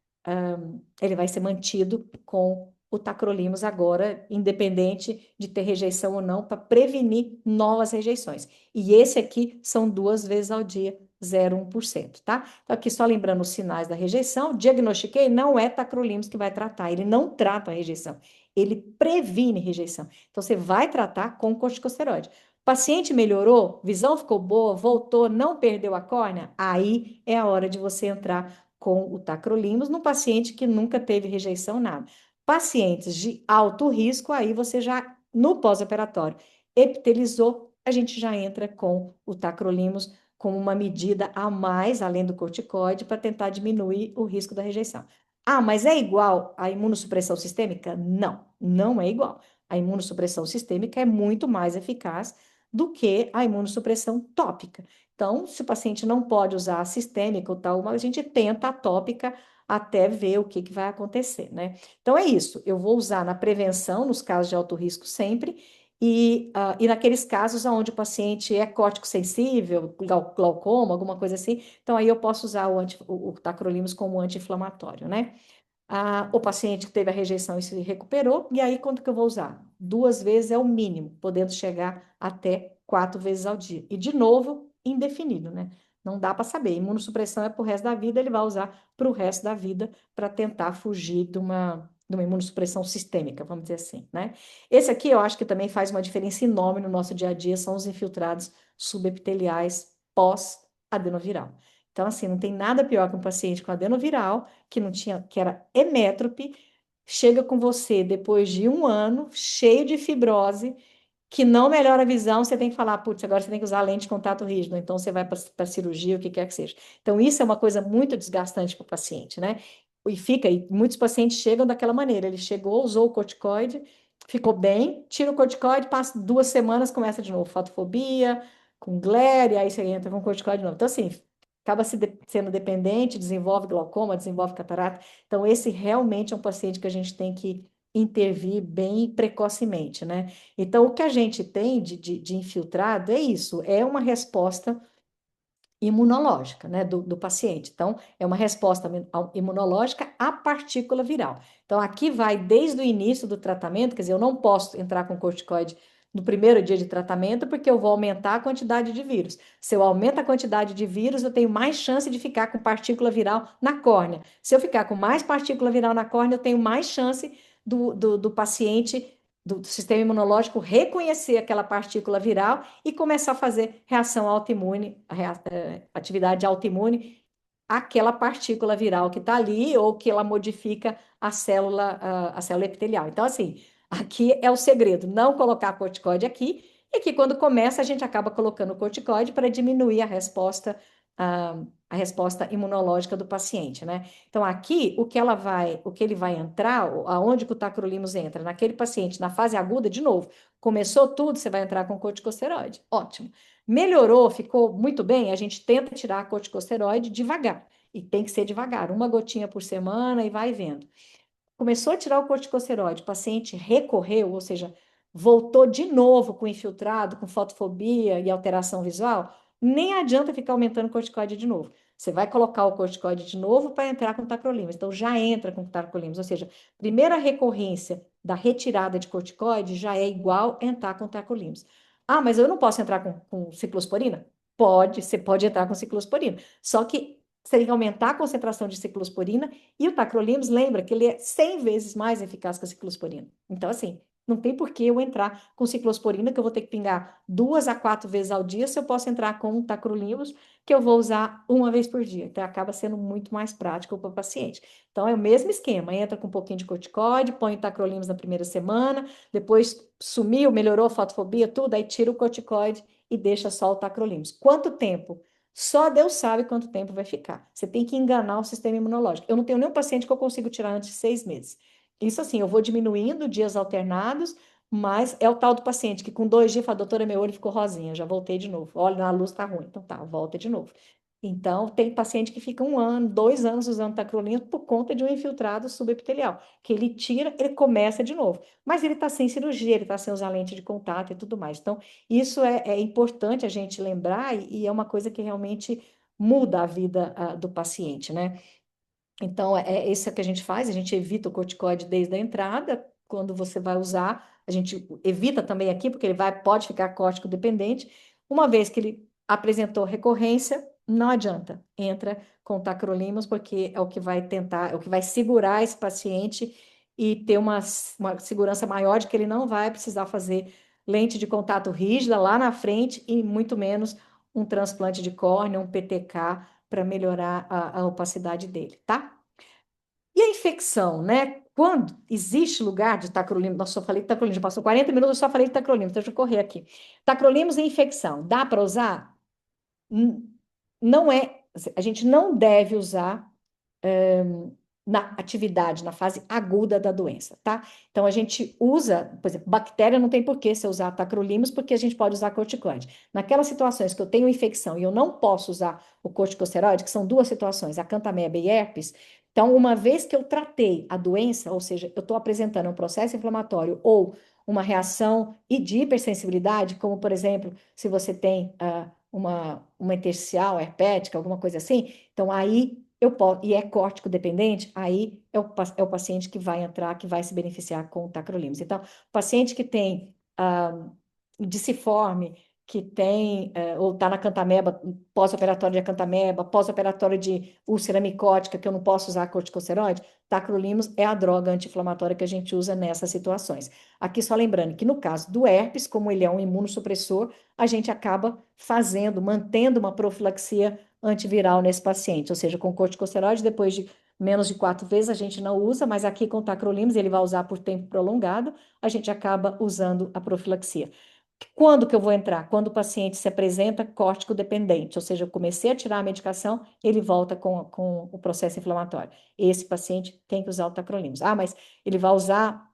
mantido com o tacrolimus agora, independente de ter rejeição ou não, para prevenir novas rejeições. E esse aqui são 2 vezes ao dia, 0,1%, tá? Então, aqui só lembrando os sinais da rejeição, diagnostiquei, não é tacrolimus que vai tratar, ele não trata a rejeição, ele previne rejeição. Então, você vai tratar com corticosteroide. O paciente melhorou, visão ficou boa, voltou, não perdeu a córnea, aí é a hora de você entrar com o tacrolimus no paciente que nunca teve rejeição, nada. Pacientes de alto risco, aí você já, no pós-operatório, epitelizou, a gente já entra com o tacrolimus como uma medida a mais, além do corticoide, para tentar diminuir o risco da rejeição. Ah, mas é igual à imunossupressão sistêmica? Não, não é igual. A imunossupressão sistêmica é muito mais eficaz do que a imunossupressão tópica. Então, se o paciente não pode usar a sistêmica ou tal, a gente tenta a tópica até ver o que vai acontecer, né? Então, é isso. Eu vou usar na prevenção, nos casos de alto risco sempre, e naqueles casos onde o paciente é córtico sensível, glaucoma, alguma coisa assim, então aí eu posso usar o tacrolimus como anti-inflamatório, né? O paciente que teve a rejeição e se recuperou, e aí quanto que eu vou usar? 2 vezes é o mínimo, podendo chegar até 4 vezes ao dia. E de novo, indefinido, né? Não dá para saber. Imunossupressão é para o resto da vida, ele vai usar para o resto da vida para tentar fugir de uma imunossupressão sistêmica, vamos dizer assim, né? Esse aqui eu acho que também faz uma diferença enorme no nosso dia a dia, são os infiltrados subepiteliais pós-adenoviral. Então, assim, não tem nada pior que um paciente com adenoviral que não tinha, que era emétrope, chega com você depois de um ano, cheio de fibrose, que não melhora a visão, você tem que falar, putz, agora você tem que usar lente de contato rígido, então você vai para cirurgia, o que quer que seja. Então, isso é uma coisa muito desgastante para o paciente, né? E muitos pacientes chegam daquela maneira, ele chegou, usou o corticoide, ficou bem, tira o corticoide, passa 2 semanas, começa de novo, fotofobia, com glare, aí você entra com corticoide de novo. Então, assim, acaba sendo dependente, desenvolve glaucoma, desenvolve catarata. Então, esse realmente é um paciente que a gente tem que intervir bem precocemente, né? Então, o que a gente tem de infiltrado é isso, é uma resposta imunológica, né, do paciente. Então, é uma resposta imunológica à partícula viral. Então, aqui vai desde o início do tratamento, quer dizer, eu não posso entrar com corticoide no primeiro dia de tratamento, porque eu vou aumentar a quantidade de vírus. Se eu aumento a quantidade de vírus, eu tenho mais chance de ficar com partícula viral na córnea. Se eu ficar com mais partícula viral na córnea, eu tenho mais chance do paciente do sistema imunológico reconhecer aquela partícula viral e começar a fazer reação autoimune, atividade autoimune, àquela partícula viral que está ali ou que ela modifica a célula epitelial. Então, assim, aqui é o segredo, não colocar corticoide aqui, e que quando começa a gente acaba colocando corticoide para diminuir a resposta imunológica do paciente, né? Então, aqui, o que ele vai entrar, aonde que o tacrolimus entra? Naquele paciente, na fase aguda, de novo, começou tudo, você vai entrar com corticosteroide. Ótimo. Melhorou, ficou muito bem, a gente tenta tirar a corticosteroide devagar. E tem que ser devagar, uma gotinha por semana e vai vendo. Começou a tirar o corticosteroide, o paciente recorreu, ou seja, voltou de novo com infiltrado, com fotofobia e alteração visual, nem adianta ficar aumentando o corticoide de novo. Você vai colocar o corticoide de novo para entrar com tacrolimus. Então, já entra com tacrolimus. Ou seja, primeira recorrência da retirada de corticoide já é igual entrar com tacrolimus. Ah, mas eu não posso entrar com ciclosporina? Pode, você pode entrar com ciclosporina. Só que você tem que aumentar a concentração de ciclosporina e o tacrolimus, lembra que ele é 100 vezes mais eficaz que a ciclosporina. Então, assim, não tem por que eu entrar com ciclosporina, que eu vou ter que pingar 2 a 4 vezes ao dia, se eu posso entrar com um tacrolimus, que eu vou usar uma vez por dia. Então, acaba sendo muito mais prático para o paciente. Então, é o mesmo esquema. Entra com um pouquinho de corticoide, põe o tacrolimus na primeira semana, depois sumiu, melhorou a fotofobia, tudo, aí tira o corticoide e deixa só o tacrolimus. Quanto tempo? Só Deus sabe quanto tempo vai ficar. Você tem que enganar o sistema imunológico. Eu não tenho nenhum paciente que eu consigo tirar antes de 6 meses. Isso assim, eu vou diminuindo dias alternados, mas é o tal do paciente que com 2 dias fala, doutora, meu olho ficou rosinha, já voltei de novo. Olha, na luz tá ruim. Então tá, volta de novo. Então, tem paciente que fica 1 ano, 2 anos usando tacrolimus por conta de um infiltrado subepitelial, que ele tira, ele começa de novo. Mas ele está sem cirurgia, ele está sem usar lente de contato e tudo mais. Então, isso é importante a gente lembrar e é uma coisa que realmente muda a vida do paciente, né? Então, é isso que a gente faz, a gente evita o corticoide desde a entrada, quando você vai usar, a gente evita também aqui, porque ele pode ficar córtico dependente. Uma vez que ele apresentou recorrência, não adianta, entra com tacrolimus, porque é o que vai tentar, é o que vai segurar esse paciente e ter uma segurança maior de que ele não vai precisar fazer lente de contato rígida lá na frente e muito menos um transplante de córnea, um PTK, para melhorar a opacidade dele, tá? E a infecção, né? Quando existe lugar de tacrolimus, nossa, eu falei de tacrolimus, já passou 40 minutos, eu só falei de tacrolimus, deixa eu correr aqui. Tacrolimus e infecção, dá para usar? Não é, a gente não deve usar na atividade, na fase aguda da doença, tá? Então, a gente usa, por exemplo, bactéria não tem por que você usar tacrolimus, porque a gente pode usar corticoide. Naquelas situações que eu tenho infecção e eu não posso usar o corticosteroide, que são duas situações, acantameba e herpes, então, uma vez que eu tratei a doença, ou seja, eu estou apresentando um processo inflamatório ou uma reação e de hipersensibilidade, como, por exemplo, se você tem uma intersticial herpética, alguma coisa assim, então aí eu posso, e é córtico dependente, aí é o paciente que vai entrar, que vai se beneficiar com o tacrolimus. Então, paciente que tem diciforme, que tem, ou está na cantameba, pós-operatório de acantameba, pós-operatório de úlcera micótica, que eu não posso usar corticosteroide, tacrolimus é a droga anti-inflamatória que a gente usa nessas situações. Aqui só lembrando que no caso do herpes, como ele é um imunossupressor, a gente acaba mantendo uma profilaxia antiviral nesse paciente, ou seja, com corticosteroide, depois de menos de 4 vezes a gente não usa, mas aqui com tacrolimus ele vai usar por tempo prolongado, a gente acaba usando a profilaxia. Quando que eu vou entrar? Quando o paciente se apresenta córtico dependente, ou seja, eu comecei a tirar a medicação, ele volta com o processo inflamatório. Esse paciente tem que usar o tacrolimus. Ah, mas ele vai usar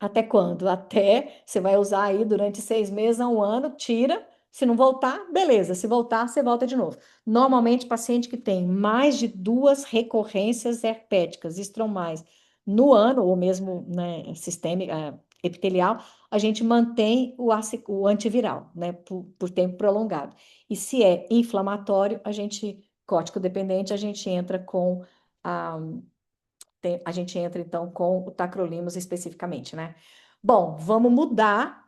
até quando? Até você vai usar aí durante 6 meses a 1 ano, tira. Se não voltar, beleza. Se voltar, você volta de novo. Normalmente, paciente que tem mais de 2 recorrências herpéticas estromais no ano, ou mesmo, né, sistêmica, epitelial, a gente mantém o antiviral, né, por tempo prolongado. E se é inflamatório, córtico dependente, a gente entra com a a gente entra então com o tacrolimus especificamente, né? Bom, vamos mudar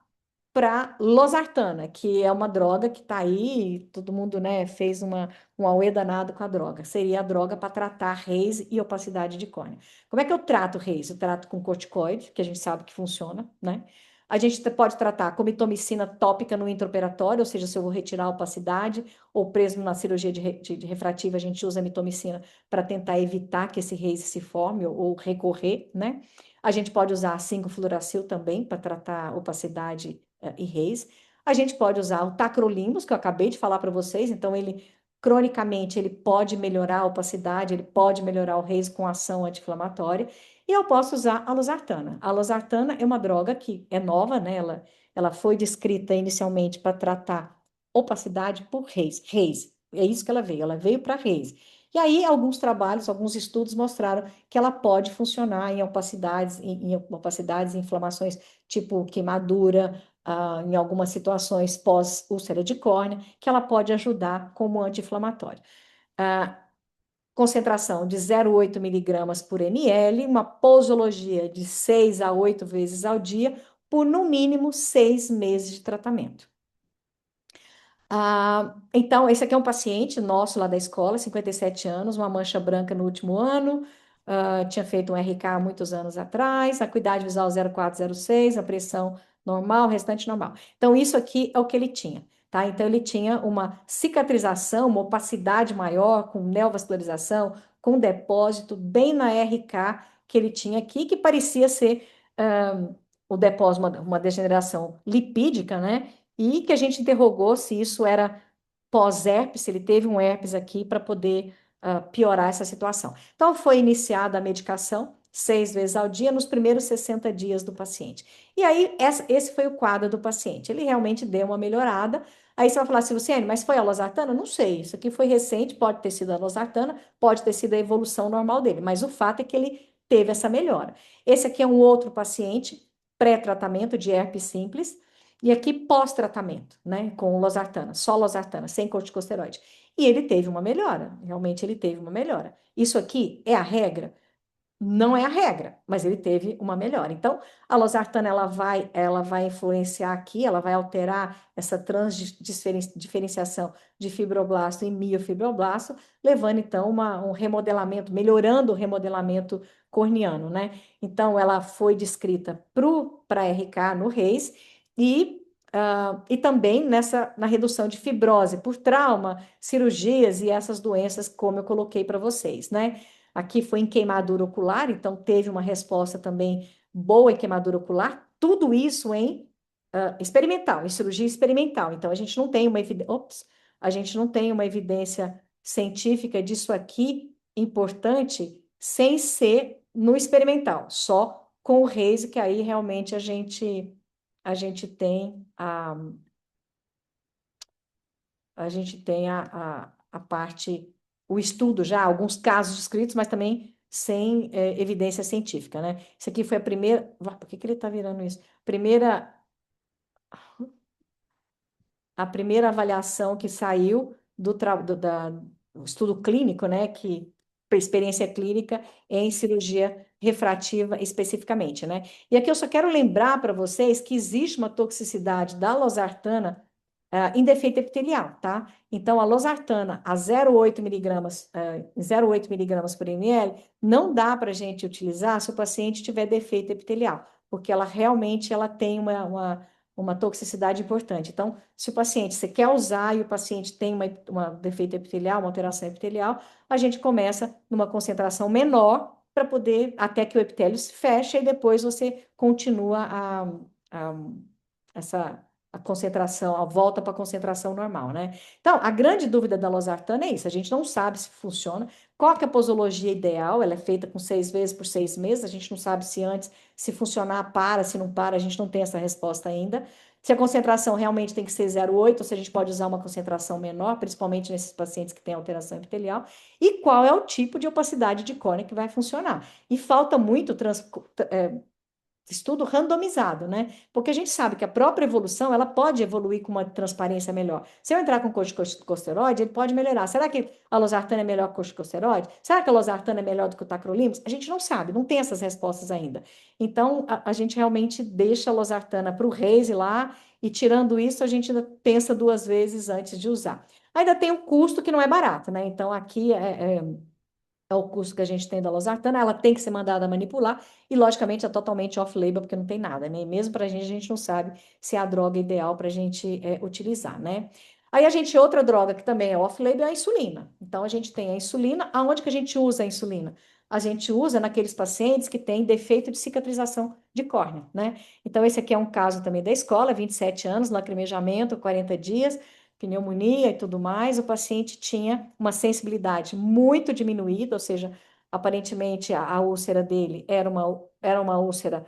para losartana, que é uma droga que está aí, todo mundo, né, fez um auê danado com a droga. Seria a droga para tratar Reis e opacidade de córnea. Como é que eu trato Reis? Eu trato com corticoide, que a gente sabe que funciona, né? A gente pode tratar com mitomicina tópica no intraoperatório, ou seja, se eu vou retirar a opacidade, ou preso na cirurgia de refrativa, a gente usa a mitomicina para tentar evitar que esse Reis se forme ou recorrer, né? A gente pode usar 5-fluoracil também para tratar opacidade e Reis. A gente pode usar o tacrolimus, que eu acabei de falar para vocês, então ele cronicamente ele pode melhorar a opacidade, ele pode melhorar o Reis com ação anti-inflamatória, e eu posso usar a losartana. A losartana é uma droga que é nova, né? Ela foi descrita inicialmente para tratar opacidade por Reis. Reis É isso que ela veio para Reis. E aí, alguns trabalhos, alguns estudos mostraram que ela pode funcionar em opacidades, em opacidades, inflamações tipo queimadura, em algumas situações pós-úlcera de córnea, que ela pode ajudar como anti-inflamatório. Ah, concentração de 0,8 miligramas por ml, uma posologia de 6 a 8 vezes ao dia, por no mínimo 6 meses de tratamento. Então, esse aqui é um paciente nosso lá da escola, 57 anos, uma mancha branca no último ano, tinha feito um RK há muitos anos atrás, a acuidade visual 0,406, a pressão normal, o restante normal. Então, isso aqui é o que ele tinha, tá? Então, ele tinha uma cicatrização, uma opacidade maior, com neovascularização, com depósito, bem na RK que ele tinha aqui, que parecia ser o depósito, uma degeneração lipídica, né? E que a gente interrogou se isso era pós-herpes, se ele teve um herpes aqui para poder piorar essa situação. Então, foi iniciada a medicação 6 vezes ao dia nos primeiros 60 dias do paciente. E aí, esse foi o quadro do paciente. Ele realmente deu uma melhorada. Aí você vai falar assim, Luciane, mas foi a losartana? Não sei, isso aqui foi recente, pode ter sido a losartana, pode ter sido a evolução normal dele, mas o fato é que ele teve essa melhora. Esse aqui é um outro paciente, pré-tratamento de herpes simples, e aqui pós-tratamento, né, com losartana, só losartana, sem corticosteroide. E ele teve uma melhora, realmente ele teve uma melhora. Isso aqui é a regra? Não é a regra, mas ele teve uma melhora. Então, a losartana ela vai influenciar aqui, ela vai alterar essa transdiferenciação de fibroblasto em miofibroblasto, levando então um remodelamento, melhorando o remodelamento corneano, né? Então, ela foi descrita para RK no Reis e também na redução de fibrose por trauma, cirurgias e essas doenças, como eu coloquei para vocês, né? Aqui foi em queimadura ocular, então teve uma resposta também boa em queimadura ocular. Tudo isso em experimental, em cirurgia experimental. Então a gente não tem a gente não tem uma evidência científica disso aqui importante sem ser no experimental, só com o Reis, que aí realmente a gente tem a parte, o estudo já, alguns casos descritos, mas também sem evidência científica, né? Isso aqui foi a primeira. Por que ele está virando isso? A primeira avaliação que saiu do estudo clínico, né? Que experiência clínica em cirurgia refrativa especificamente, né? E aqui eu só quero lembrar para vocês que existe uma toxicidade da losartana em defeito epitelial, tá? Então, a losartana a 0,8 miligramas, 0,8 miligramas por ml, não dá para a gente utilizar se o paciente tiver defeito epitelial, porque ela realmente tem uma toxicidade importante. Então, se o paciente, você quer usar e o paciente tem uma defeito epitelial, uma alteração epitelial, a gente começa numa concentração menor para poder, até que o epitélio se feche, e depois você continua a, essa a concentração, a volta para a concentração normal, né? Então, a grande dúvida da losartana é isso, a gente não sabe se funciona, qual que é a posologia ideal, ela é feita com 6 vezes por 6 meses, a gente não sabe se antes, se funcionar, se não para, a gente não tem essa resposta ainda. Se a concentração realmente tem que ser 0,8, ou se a gente pode usar uma concentração menor, principalmente nesses pacientes que têm alteração epitelial, e qual é o tipo de opacidade de córnea que vai funcionar. E falta muito estudo randomizado, né? Porque a gente sabe que a própria evolução, ela pode evoluir com uma transparência melhor. Se eu entrar com corticosteroide, ele pode melhorar. Será que a losartana é melhor que o corticosteroide? Será que a losartana é melhor do que o tacrolimus? A gente não sabe, não tem essas respostas ainda. Então, a gente realmente deixa a losartana para o Reise lá, e tirando isso, a gente ainda pensa 2 vezes antes de usar. Ainda tem o custo que não é barato, né? Então, aqui é o custo que a gente tem da losartana, ela tem que ser mandada manipular e, logicamente, é totalmente off-label, porque não tem nada, né? E mesmo para a gente não sabe se é a droga ideal para a gente utilizar, né? Aí outra droga que também é off-label é a insulina. Então, a gente tem a insulina. Aonde que a gente usa a insulina? A gente usa naqueles pacientes que têm defeito de cicatrização de córnea, né? Então, esse aqui é um caso também da escola, 27 anos, lacrimejamento, 40 dias, pneumonia e tudo mais, o paciente tinha uma sensibilidade muito diminuída, ou seja, aparentemente a úlcera dele era uma úlcera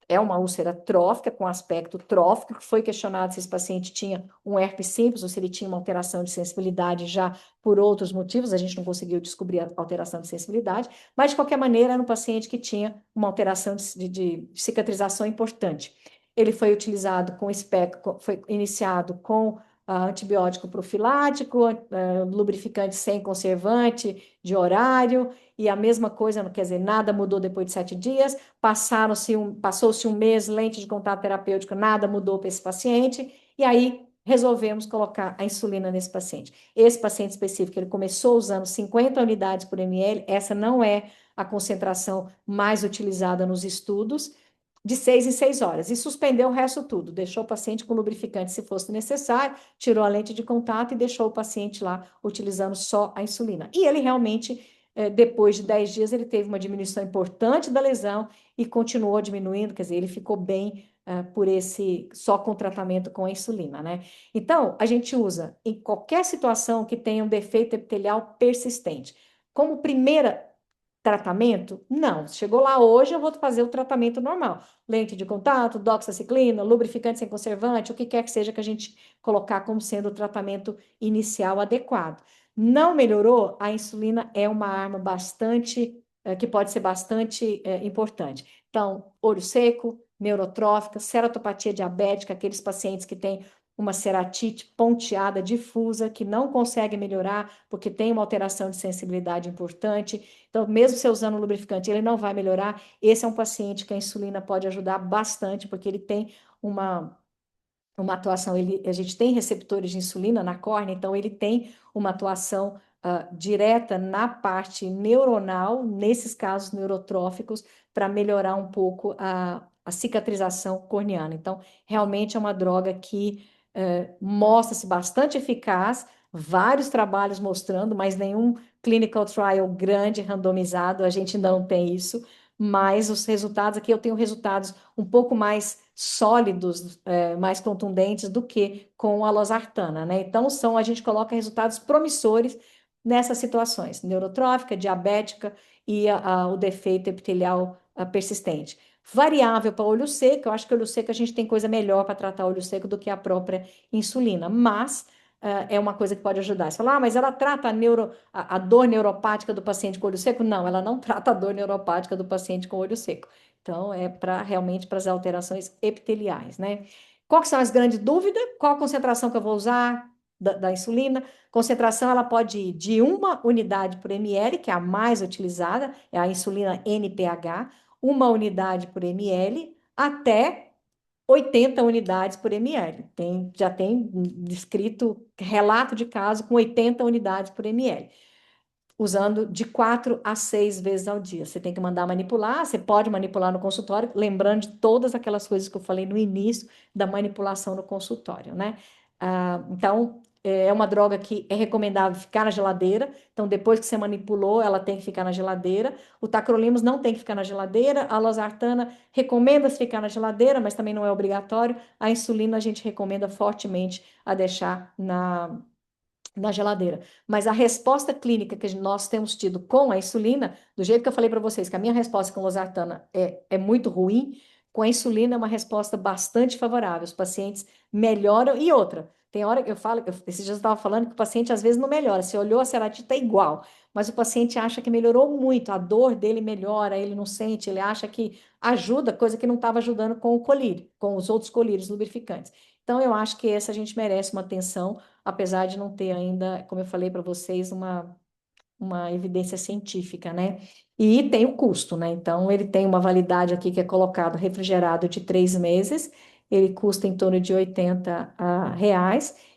é uma úlcera trófica, com aspecto trófico, que foi questionado se esse paciente tinha um herpes simples ou se ele tinha uma alteração de sensibilidade já por outros motivos, a gente não conseguiu descobrir a alteração de sensibilidade, mas de qualquer maneira era um paciente que tinha uma alteração de cicatrização importante. Ele foi utilizado com espectro, foi iniciado com antibiótico profilático, lubrificante sem conservante, de horário, e a mesma coisa, quer dizer, nada mudou depois de 7 dias, passou-se um mês, lente de contato terapêutico, nada mudou para esse paciente, e aí resolvemos colocar a insulina nesse paciente. Esse paciente específico, ele começou usando 50 unidades por ml, essa não é a concentração mais utilizada nos estudos, de 6 em 6 horas, e suspendeu o resto tudo, deixou o paciente com lubrificante se fosse necessário, tirou a lente de contato e deixou o paciente lá utilizando só a insulina. E ele realmente, depois de 10 dias, ele teve uma diminuição importante da lesão e continuou diminuindo, quer dizer, ele ficou bem por esse, só com tratamento com a insulina, né? Então, a gente usa em qualquer situação que tenha um defeito epitelial persistente. Como primeira tratamento? Não. Chegou lá hoje, eu vou fazer o tratamento normal. Lente de contato, doxaciclina, lubrificante sem conservante, o que quer que seja que a gente colocar como sendo o tratamento inicial adequado. Não melhorou? A insulina é uma arma bastante, que pode ser bastante importante. Então, olho seco, neurotrófica, ceratopatia diabética, aqueles pacientes que têm uma ceratite ponteada difusa, que não consegue melhorar porque tem uma alteração de sensibilidade importante. Então, mesmo você usando o lubrificante, ele não vai melhorar. Esse é um paciente que a insulina pode ajudar bastante, porque ele tem uma atuação, a gente tem receptores de insulina na córnea, então ele tem uma atuação direta na parte neuronal, nesses casos neurotróficos, para melhorar um pouco a cicatrização corneana. Então, realmente é uma droga que mostra-se bastante eficaz, vários trabalhos mostrando, mas nenhum clinical trial grande, randomizado, a gente não tem isso, mas os resultados aqui, eu tenho resultados um pouco mais sólidos, mais contundentes do que com a losartana, né? Então, a gente coloca resultados promissores nessas situações, neurotrófica, diabética e o defeito epitelial persistente. Variável para olho seco, eu acho que olho seco a gente tem coisa melhor para tratar olho seco do que a própria insulina, mas é uma coisa que pode ajudar. Você fala, mas ela trata a dor neuropática do paciente com olho seco? Não, ela não trata a dor neuropática do paciente com olho seco. Então, é para realmente para as alterações epiteliais, né? Qual que são as grandes dúvidas? Qual a concentração que eu vou usar da insulina? Concentração, ela pode ir de 1 unidade por ml, que é a mais utilizada, é a insulina NPH, 1 unidade por ml, até 80 unidades por ml. Já tem descrito relato de caso com 80 unidades por ml, usando de 4 a 6 vezes ao dia. Você tem que mandar manipular, você pode manipular no consultório, lembrando de todas aquelas coisas que eu falei no início da manipulação no consultório, né? Então, é uma droga que é recomendável ficar na geladeira. Então, depois que você manipulou, ela tem que ficar na geladeira. O tacrolimus não tem que ficar na geladeira. A losartana recomenda-se ficar na geladeira, mas também não é obrigatório. A insulina a gente recomenda fortemente a deixar na geladeira. Mas a resposta clínica que nós temos tido com a insulina, do jeito que eu falei para vocês, que a minha resposta com losartana é muito ruim, com a insulina é uma resposta bastante favorável. Os pacientes melhoram. E outra, tem hora que eu falo, esses dias eu estava falando que o paciente às vezes não melhora. Você olhou a ceratite é igual, mas o paciente acha que melhorou muito, a dor dele melhora, ele não sente, ele acha que ajuda, coisa que não estava ajudando com o colírio, com os outros colírios lubrificantes. Então, eu acho que esse a gente merece uma atenção, apesar de não ter ainda, como eu falei para vocês, uma evidência científica, né? E tem o custo, né? Então, ele tem uma validade aqui que é colocado refrigerado de 3 meses, ele custa em torno de R$ 80.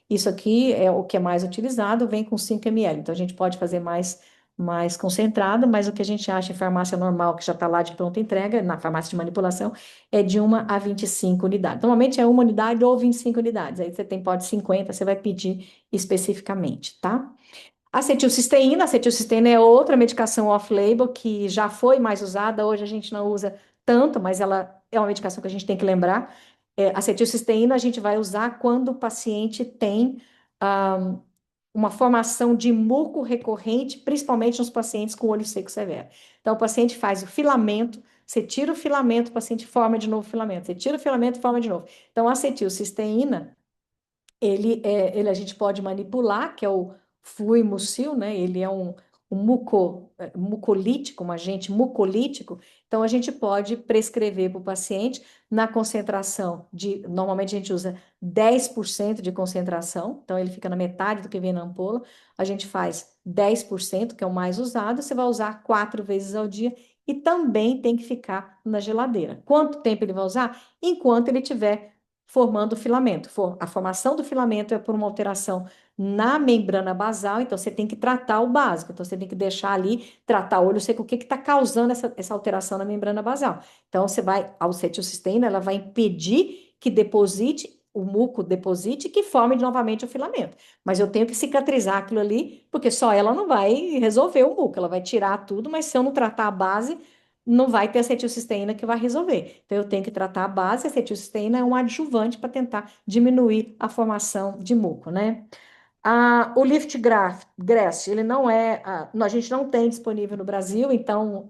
Isso aqui é o que é mais utilizado, vem com 5 ml. Então, a gente pode fazer mais concentrado, mas o que a gente acha em farmácia normal, que já está lá de pronta entrega, na farmácia de manipulação, é de 1 a 25 unidades. Normalmente é 1 unidade ou 25 unidades. Aí você pode 50, você vai pedir especificamente, tá? Acetilcisteína é outra medicação off-label que já foi mais usada, hoje a gente não usa tanto, mas ela é uma medicação que a gente tem que lembrar. Acetilcisteína a gente vai usar quando o paciente tem ah, uma formação de muco recorrente, principalmente nos pacientes com olho seco severo. Então, o paciente faz o filamento Você tira o filamento, o paciente forma de novo o filamento. Você tira o filamento e forma de novo. Então, a acetilcisteína, a gente pode manipular, que é o fluimucil, né? Ele é um mucolítico, um agente mucolítico. Então, a gente pode prescrever para o paciente na concentração normalmente a gente usa 10% de concentração, então ele fica na metade do que vem na ampola. A gente faz 10%, que é o mais usado, você vai usar 4 vezes ao dia e também tem que ficar na geladeira. Quanto tempo ele vai usar? Enquanto ele tiver formando o filamento. A formação do filamento é por uma alteração na membrana basal, então você tem que tratar o básico. Então você tem que deixar ali, tratar o olho seco, o que está causando essa alteração na membrana basal. Então a acetilcisteína, ela vai impedir que o muco deposite e que forme novamente o filamento. Mas eu tenho que cicatrizar aquilo ali, porque só ela não vai resolver o muco, ela vai tirar tudo, mas se eu não tratar a base, não vai ter acetilcisteína que vai resolver. Então, eu tenho que tratar a base, a acetilcisteína é um adjuvante para tentar diminuir a formação de muco, né? O Liftgraft, ele não é, a gente não tem disponível no Brasil, então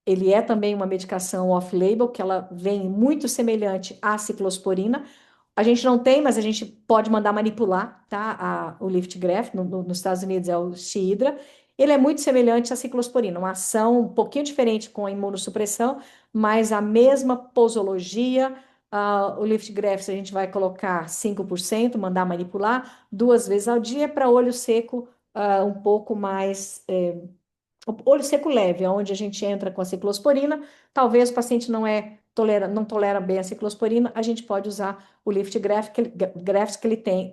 ele é também uma medicação off-label, que ela vem muito semelhante à ciclosporina. A gente não tem, mas a gente pode mandar manipular, tá? O Liftgraft, nos Estados Unidos é o Xiidra. Ele é muito semelhante à ciclosporina, uma ação um pouquinho diferente com a imunossupressão, mas a mesma posologia. O Liftgraft a gente vai colocar 5%, mandar manipular 2 vezes ao dia para olho seco um pouco mais olho seco leve, onde a gente entra com a ciclosporina. Talvez o paciente não tolera bem a ciclosporina, a gente pode usar o Liftgraft, que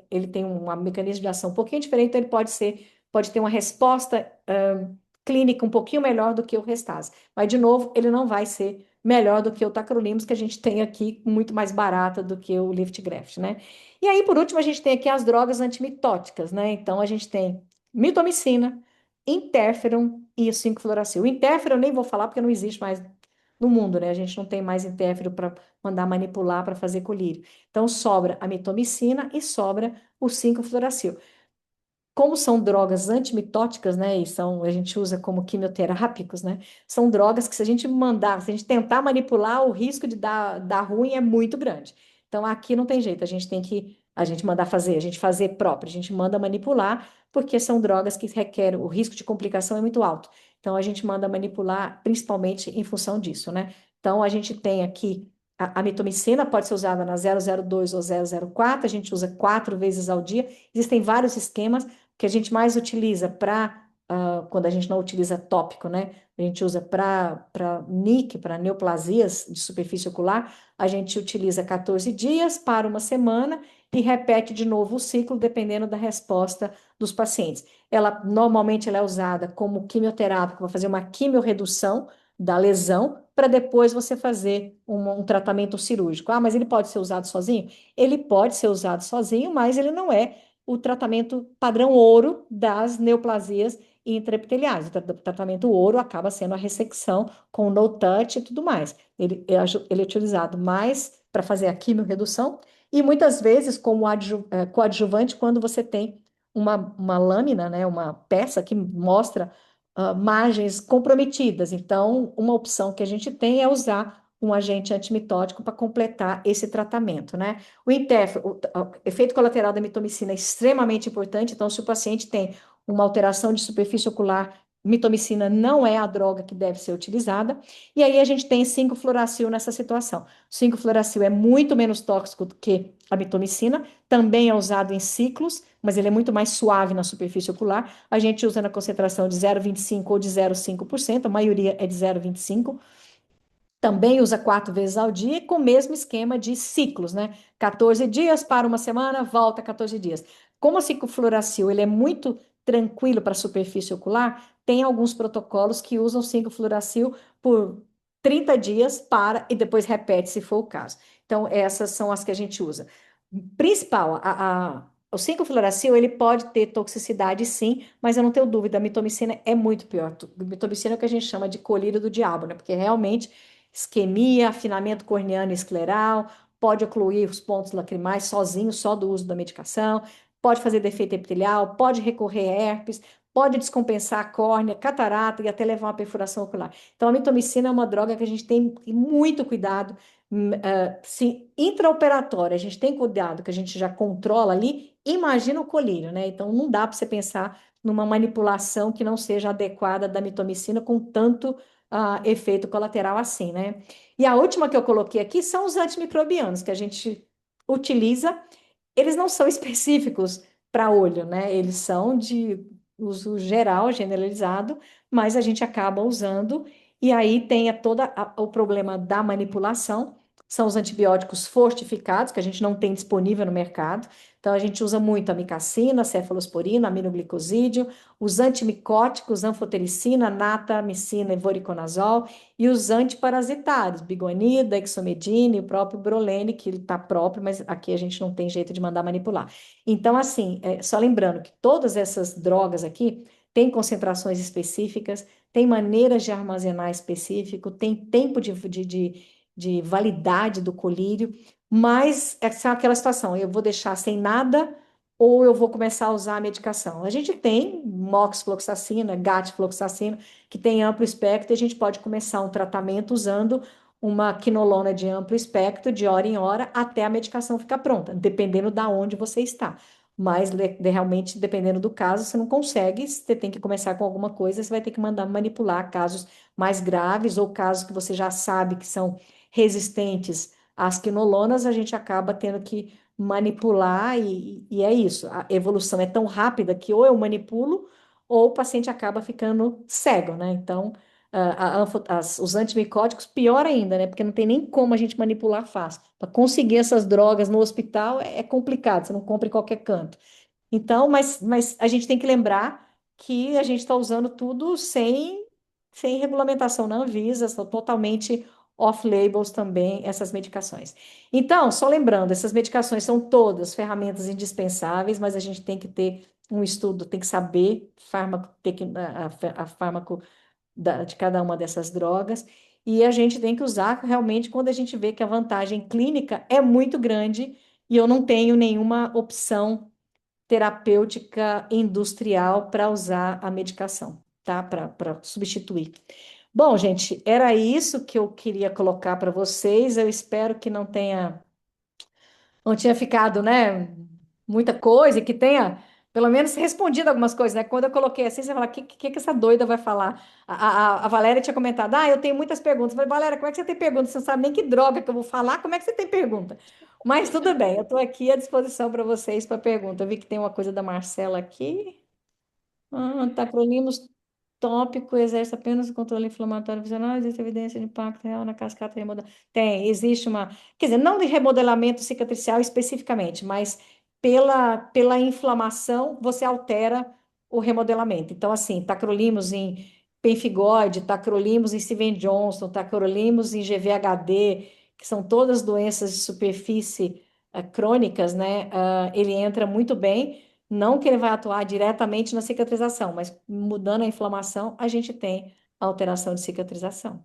ele tem um mecanismo de ação um pouquinho diferente, então ele pode ter uma resposta clínica um pouquinho melhor do que o Restase. Mas, de novo, ele não vai ser melhor do que o tacrolimus, que a gente tem aqui, muito mais barata do que o Liftgraft, né? E aí, por último, a gente tem aqui as drogas antimitóticas, né? Então, a gente tem mitomicina, interferon e o 5-fluoracil. O interferon eu nem vou falar porque não existe mais no mundo, né? A gente não tem mais interferon para mandar manipular para fazer colírio. Então sobra a mitomicina e sobra o 5-fluoracil. Como são drogas antimitóticas, né, a gente usa como quimioterápicos, né, são drogas que se a gente tentar manipular, o risco de dar ruim é muito grande. Então, aqui não tem jeito, a gente mandar fazer, a gente fazer próprio, a gente manda manipular, porque são drogas que requerem, o risco de complicação é muito alto. Então, a gente manda manipular principalmente em função disso, né. Então, a gente tem aqui a mitomicina pode ser usada na 002 ou 004, a gente usa 4 vezes ao dia. Existem vários esquemas que a gente mais utiliza quando a gente não utiliza tópico, né? A gente usa para NIC, para neoplasias de superfície ocular, a gente utiliza 14 dias para uma semana e repete de novo o ciclo, dependendo da resposta dos pacientes. Normalmente ela é usada como quimioterápico para fazer uma quimiorredução da lesão, para depois você fazer um tratamento cirúrgico. Mas ele pode ser usado sozinho? Ele pode ser usado sozinho, mas ele não é o tratamento padrão ouro das neoplasias intraepiteliais. O tratamento ouro acaba sendo a ressecção com no touch e tudo mais. Ele é utilizado mais para fazer a quimiorredução e muitas vezes como coadjuvante quando você tem uma lâmina, né, uma peça que mostra margens comprometidas. Então, uma opção que a gente tem é usar um agente antimitótico para completar esse tratamento, né? O efeito colateral da mitomicina é extremamente importante, então, se o paciente tem uma alteração de superfície ocular, mitomicina não é a droga que deve ser utilizada, e aí a gente tem 5-fluoracil nessa situação. 5-fluoracil é muito menos tóxico do que a mitomicina, também é usado em ciclos, mas ele é muito mais suave na superfície ocular. A gente usa na concentração de 0,25 ou de 0,5%, a maioria é de 0,25%. Também usa 4 vezes ao dia, com o mesmo esquema de ciclos, né? 14 dias para uma semana, volta 14 dias. Como a ciclofluoracil ele é muito tranquilo para a superfície ocular, tem alguns protocolos que usam 5-fluoracil por 30 dias e depois repete se for o caso. Então, essas são as que a gente usa. Principal, o 5-fluoracil ele pode ter toxicidade sim, mas eu não tenho dúvida, a mitomicina é muito pior. A mitomicina é o que a gente chama de colírio do diabo, né? Porque realmente isquemia, afinamento corneano e escleral, pode ocluir os pontos lacrimais sozinho, só do uso da medicação, pode fazer defeito epitelial, pode recorrer a herpes, pode descompensar a córnea, catarata e até levar uma perfuração ocular. Então, a mitomicina é uma droga que a gente tem muito cuidado. Se intraoperatória, a gente tem cuidado que a gente já controla ali, imagina o colírio, né? Então, não dá para você pensar numa manipulação que não seja adequada da mitomicina com tanto efeito colateral assim, né? E a última que eu coloquei aqui são os antimicrobianos, que a gente utiliza. Eles não são específicos para olho, né? Eles são de uso geral, generalizado, mas a gente acaba usando, e aí tem o problema da manipulação. São os antibióticos fortificados, que a gente não tem disponível no mercado. Então, a gente usa muito amicacina, cefalosporina, aminoglicosídeo, os antimicóticos, anfotericina, natamicina e voriconazol, e os antiparasitários, bigonida, exomedina, o próprio Brolene, que ele está próprio, mas aqui a gente não tem jeito de mandar manipular. Então, assim, só lembrando que todas essas drogas aqui têm concentrações específicas, tem maneiras de armazenar específico, tem tempo de validade do colírio, mas essa é aquela situação, eu vou deixar sem nada ou eu vou começar a usar a medicação. A gente tem moxifloxacina, gatifloxacina, que tem amplo espectro, e a gente pode começar um tratamento usando uma quinolona de amplo espectro, de hora em hora, até a medicação ficar pronta, dependendo da onde você está. Mas realmente, dependendo do caso, você não consegue, você tem que começar com alguma coisa, você vai ter que mandar manipular casos mais graves ou casos que você já sabe que são resistentes às quinolonas, a gente acaba tendo que manipular e é isso. A evolução é tão rápida que ou eu manipulo ou o paciente acaba ficando cego, né? Então, os antimicóticos, pior ainda, né? Porque não tem nem como a gente manipular fácil. Para conseguir essas drogas no hospital é complicado, você não compra em qualquer canto. Então, mas a gente tem que lembrar que a gente está usando tudo sem regulamentação na Anvisa, são totalmente off-labels também essas medicações. Então, só lembrando, essas medicações são todas ferramentas indispensáveis, mas a gente tem que ter um estudo, tem que saber a fármaco de cada uma dessas drogas, e a gente tem que usar realmente quando a gente vê que a vantagem clínica é muito grande e eu não tenho nenhuma opção terapêutica industrial para usar a medicação, tá? Para substituir. Bom, gente, era isso que eu queria colocar para vocês. Eu espero que não tinha ficado, né, muita coisa e que tenha pelo menos respondido algumas coisas, né? Quando eu coloquei assim, você fala, o que essa doida vai falar? A Valéria tinha comentado, eu tenho muitas perguntas. Eu falei, Valéria, como é que você tem perguntas? Você não sabe nem que droga que eu vou falar, como é que você tem pergunta? Mas tudo bem, eu estou aqui à disposição para vocês para pergunta. Eu vi que tem uma coisa da Marcela aqui. Tacrolimus tópico exerce apenas o controle inflamatório visional, existe evidência de impacto real na cascata remodelamento. Existe uma, quer dizer, não de remodelamento cicatricial especificamente, mas pela inflamação, você altera o remodelamento. Então, assim, tacrolimus em pemphigoide, tacrolimus em Steven Johnson, tacrolimus em GVHD, que são todas doenças de superfície crônicas, né? Ele entra muito bem. Não que ele vai atuar diretamente na cicatrização, mas mudando a inflamação, a gente tem alteração de cicatrização.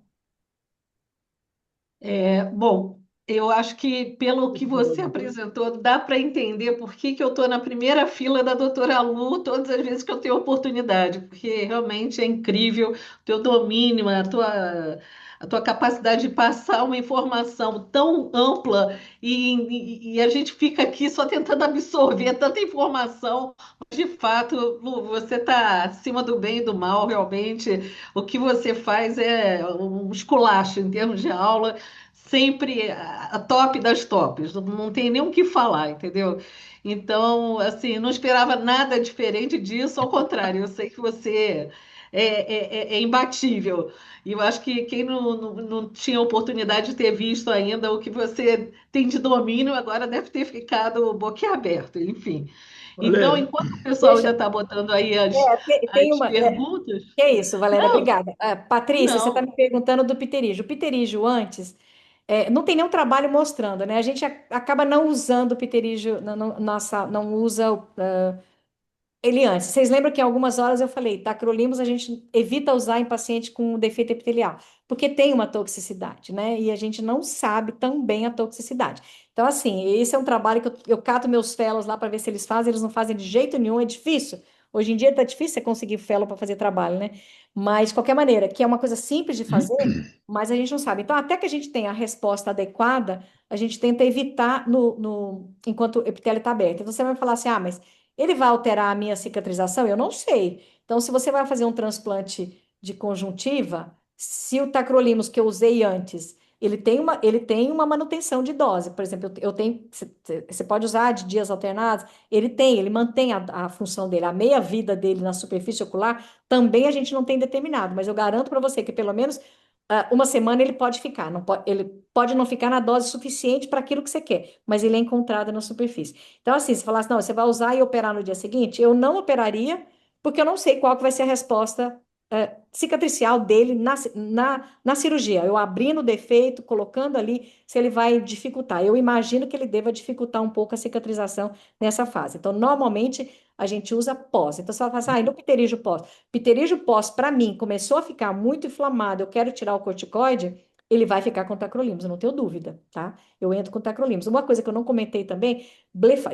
Bom, eu acho que pelo que você apresentou, dá para entender por que que eu estou na primeira fila da doutora Lu todas as vezes que eu tenho oportunidade, porque realmente é incrível o teu domínio, a tua capacidade de passar uma informação tão ampla e a gente fica aqui só tentando absorver tanta informação. De fato, Lu, você está acima do bem e do mal, realmente. O que você faz é um esculacho em termos de aula sempre a top das tops, não tem nem o que falar, entendeu? Então, assim, não esperava nada diferente disso, ao contrário, eu sei que você é imbatível. E eu acho que quem não tinha oportunidade de ter visto ainda o que você tem de domínio, agora deve ter ficado boquiaberto, enfim. Então, Valéria, enquanto o pessoal ainda Deixa, está botando aí as, tem as uma. perguntas, Que é isso, Valéria, não, obrigada. Patrícia, você está não. me perguntando do piterígio. O piterígio antes, não tem nenhum trabalho mostrando, né? A gente acaba não usando o piterígio, nossa, não usa ele antes. Vocês lembram que em algumas horas eu falei, tacrolimus a gente evita usar em paciente com defeito epitelial, porque tem uma toxicidade, né? E a gente não sabe tão bem a toxicidade. Então, assim, esse é um trabalho que eu cato meus fellows lá para ver se eles fazem, eles não fazem de jeito nenhum, é difícil. Hoje em dia tá difícil você conseguir fellow para fazer trabalho, né? Mas, de qualquer maneira, que é uma coisa simples de fazer, mas a gente não sabe. Então, até que a gente tenha a resposta adequada, a gente tenta evitar enquanto o epitélio está aberto. E você vai falar assim, ah, mas ele vai alterar a minha cicatrização? Eu não sei. Então, se você vai fazer um transplante de conjuntiva, se o tacrolimus que eu usei antes, ele tem uma manutenção de dose. Por exemplo, eu tenho, você pode usar de dias alternados, ele mantém a função dele, a meia-vida dele na superfície ocular, também a gente não tem determinado, mas eu garanto para você que pelo menos uma semana ele pode ficar, ele pode não ficar na dose suficiente para aquilo que você quer, mas ele é encontrado na superfície. Então, assim, se falasse, não, você vai usar e operar no dia seguinte, eu não operaria, porque eu não sei qual que vai ser a resposta cicatricial dele na cirurgia. Eu abrindo o defeito, colocando ali, se ele vai dificultar. Eu imagino que ele deva dificultar um pouco a cicatrização nessa fase. Então, normalmente, a gente usa pós. Então, você vai falar assim, ah, e no pterígio pós? Pterígio pós, para mim, começou a ficar muito inflamado, eu quero tirar o corticoide, ele vai ficar com tacrolimus, eu não tenho dúvida, tá? Eu entro com tacrolimus. Uma coisa que eu não comentei também,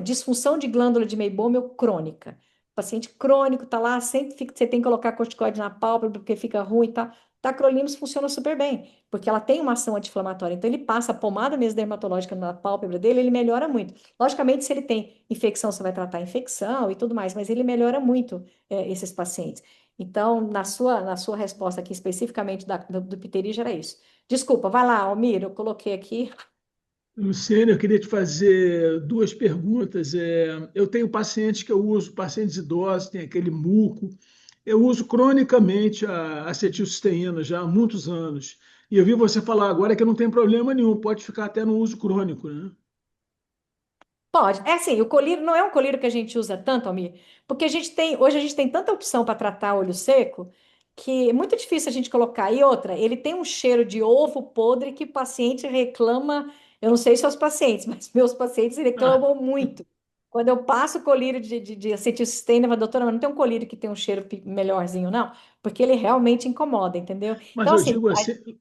disfunção de glândula de Meibomian crônica. Paciente crônico tá lá, sempre você tem que colocar corticoide na pálpebra porque fica ruim e tá. Tacrolimus funciona super bem, porque ela tem uma ação anti-inflamatória. Então, ele passa a pomada mesmo dermatológica na pálpebra dele, ele melhora muito. Logicamente, se ele tem infecção, você vai tratar a infecção e tudo mais, mas ele melhora muito esses pacientes. Então, na sua resposta aqui, especificamente do pterígio, era isso. Desculpa, vai lá, Almir, eu coloquei aqui. Luciano, eu queria te fazer duas perguntas. Eu tenho pacientes que eu uso, pacientes idosos, tem aquele muco. Eu uso cronicamente a acetilcisteína já há muitos anos. E eu vi você falar agora que não tem problema nenhum, pode ficar até no uso crônico, né? Pode. É assim, o colírio não é um colírio que a gente usa tanto, Almir, porque hoje a gente tem tanta opção para tratar olho seco que é muito difícil a gente colocar. E outra, ele tem um cheiro de ovo podre que o paciente reclama. Eu não sei se os pacientes, mas meus pacientes Ah, reclamam muito. Quando eu passo colírio de acetilcisteína, eu falo, doutora, mas não tem um colírio que tem um cheiro melhorzinho, não, porque ele realmente incomoda, entendeu? mas Então, eu assim, digo assim,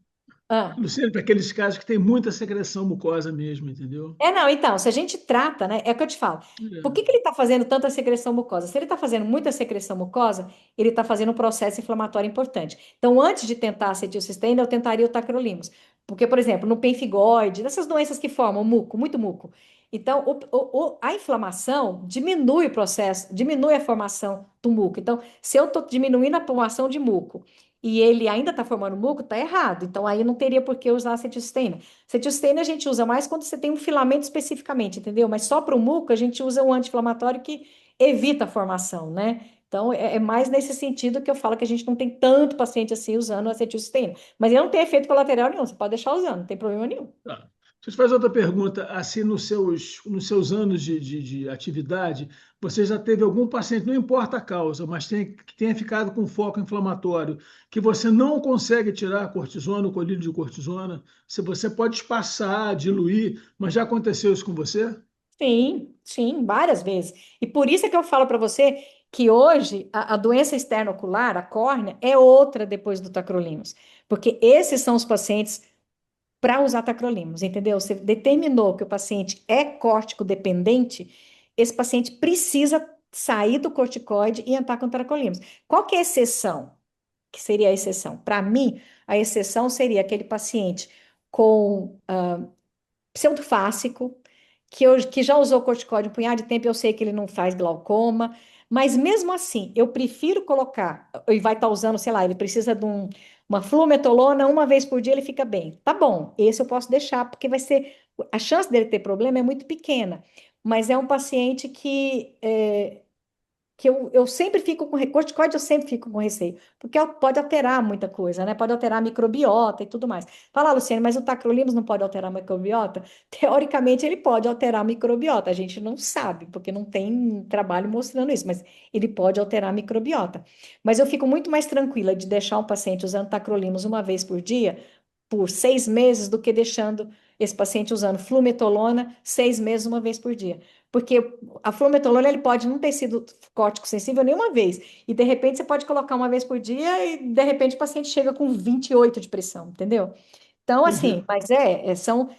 ah, Luciano, para aqueles casos que tem muita secreção mucosa mesmo, entendeu? não, então, se a gente trata, né, é o que eu te falo. Por que É. que ele está fazendo tanta secreção mucosa? Se ele está fazendo muita secreção mucosa, ele está fazendo um processo inflamatório importante. Então, antes de tentar a acetilcisteína, eu tentaria o tacrolimus. Porque, por exemplo, no pemphigoide, dessas doenças que formam muco, muito muco. Então, a inflamação diminui o processo, diminui a formação do muco. Então, se eu estou diminuindo a formação de muco e ele ainda está formando muco, está errado. Então, aí não teria por que usar acetilcisteína. Cetilcisteína a gente usa mais quando você tem um filamento especificamente, entendeu? Mas só para o muco a gente usa um anti-inflamatório que evita a formação, né? Então é mais nesse sentido que eu falo que a gente não tem tanto paciente assim usando acetilcisteína. Mas ele não tem efeito colateral nenhum, você pode deixar usando, não tem problema nenhum. Tá. Deixa eu te fazer outra pergunta. Assim, nos seus anos de atividade, você já teve algum paciente, não importa a causa, mas que tenha ficado com foco inflamatório, que você não consegue tirar a cortisona, o colírio de cortisona? Se você pode espaçar, diluir, mas já aconteceu isso com você? Sim, sim, várias vezes. E por isso é que eu falo para você que hoje a doença externa ocular, a córnea, é outra depois do tacrolimus. Porque esses são os pacientes para usar tacrolimus, entendeu? Você determinou que o paciente é córtico dependente, esse paciente precisa sair do corticoide e entrar com tacrolimus. Qual que é a exceção? Que seria a exceção? Para mim, a exceção seria aquele paciente com pseudofásico, que já usou corticoide um punhado de tempo, eu sei que ele não faz glaucoma, mas mesmo assim, eu prefiro colocar, e vai estar usando, sei lá, ele precisa de uma flumetolona uma vez por dia, ele fica bem. Tá bom, esse eu posso deixar, porque vai ser, a chance dele ter problema é muito pequena, mas é um paciente que eu sempre fico com corticoide, eu sempre fico com receio, porque pode alterar muita coisa, né? Pode alterar a microbiota e tudo mais. Fala, Luciane, mas o tacrolimus não pode alterar a microbiota? Teoricamente, ele pode alterar a microbiota, a gente não sabe, porque não tem trabalho mostrando isso, mas ele pode alterar a microbiota. Mas eu fico muito mais tranquila de deixar um paciente usando tacrolimus uma vez por dia, por 6 meses, do que deixando esse paciente usando flumetolona 6 meses uma vez por dia. Porque a flumetolona ele pode não ter sido córtico sensível nenhuma vez. E de repente você pode colocar uma vez por dia e de repente o paciente chega com 28 de pressão, entendeu? Então, Entendi. assim, mas são.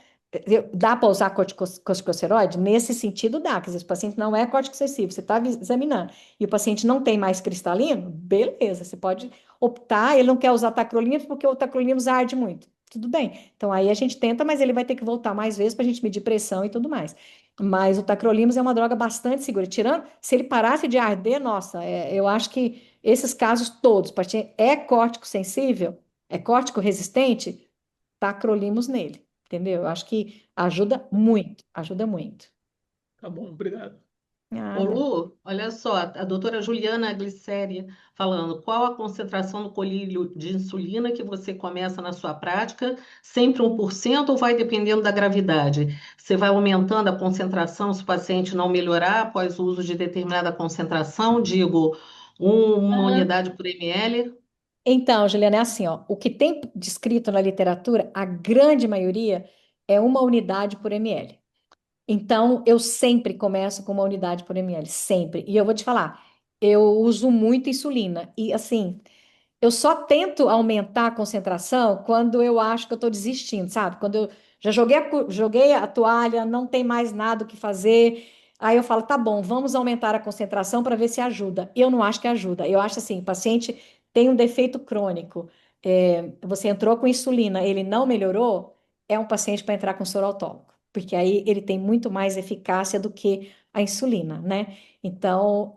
Dá para usar corticosteroide? Nesse sentido, dá, quer dizer, se o paciente não é córtico excessivo, você está examinando, e o paciente não tem mais cristalino, beleza, você pode optar, ele não quer usar tacrolimus porque o tacrolimus arde muito. Tudo bem. Então aí a gente tenta, mas ele vai ter que voltar mais vezes para a gente medir pressão e tudo mais. Mas o tacrolimus é uma droga bastante segura. Tirando, se ele parasse de arder, nossa, eu acho que esses casos todos, o paciente é córtico sensível, é córtico resistente, tacrolimus nele. Entendeu? Eu acho que ajuda muito, ajuda muito. Tá bom, obrigado. Ô Nada. Lu, olha só, a doutora Juliana Glicéria falando, qual a concentração do colírio de insulina que você começa na sua prática? Sempre 1% ou vai dependendo da gravidade? Você vai aumentando a concentração se o paciente não melhorar após o uso de determinada concentração? Digo, uma Ah, unidade por ml? então, Juliana, é assim, ó, o que tem descrito na literatura, a grande maioria é uma unidade por ml. Então, eu sempre começo com uma unidade por ml, sempre. E eu vou te falar, eu uso muito insulina. E assim, eu só tento aumentar a concentração quando eu acho que eu estou desistindo, sabe? Quando eu já joguei a toalha, não tem mais nada o que fazer. Aí eu falo, tá bom, vamos aumentar a concentração para ver se ajuda. Eu não acho que ajuda. Eu acho assim, o paciente tem um defeito crônico. Você entrou com insulina, ele não melhorou, é um paciente para entrar com soro autólogo, porque aí ele tem muito mais eficácia do que a insulina, né? Então,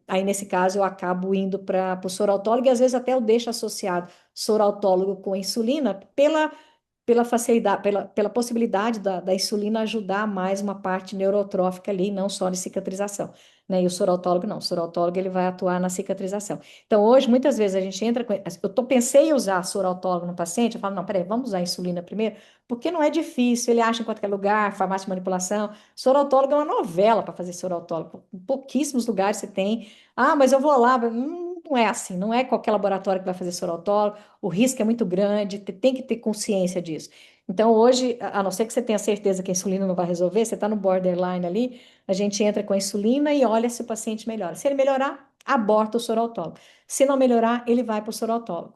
aí, nesse caso, eu acabo indo para o soro autólogo e às vezes até eu deixo associado soro autólogo com insulina pela facilidade, pela possibilidade da insulina ajudar mais uma parte neurotrófica ali, não só de cicatrização, né? E o sorautólogo não, o sorautólogo ele vai atuar na cicatrização. Então, hoje, muitas vezes a gente entra com... pensei em usar sorautólogo no paciente, eu falo, não, peraí, vamos usar a insulina primeiro, porque não é difícil, ele acha em qualquer lugar, farmácia de manipulação, sorautólogo é uma novela para fazer sorautólogo, em pouquíssimos lugares você tem, mas eu vou lá, não é assim, não é qualquer laboratório que vai fazer sorautólogo, o risco é muito grande, tem que ter consciência disso. Então, hoje, a não ser que você tenha certeza que a insulina não vai resolver, você está no borderline ali, a gente entra com a insulina e olha se o paciente melhora. Se ele melhorar, aborta o soro autólogo. Se não melhorar, ele vai para o soro autólogo.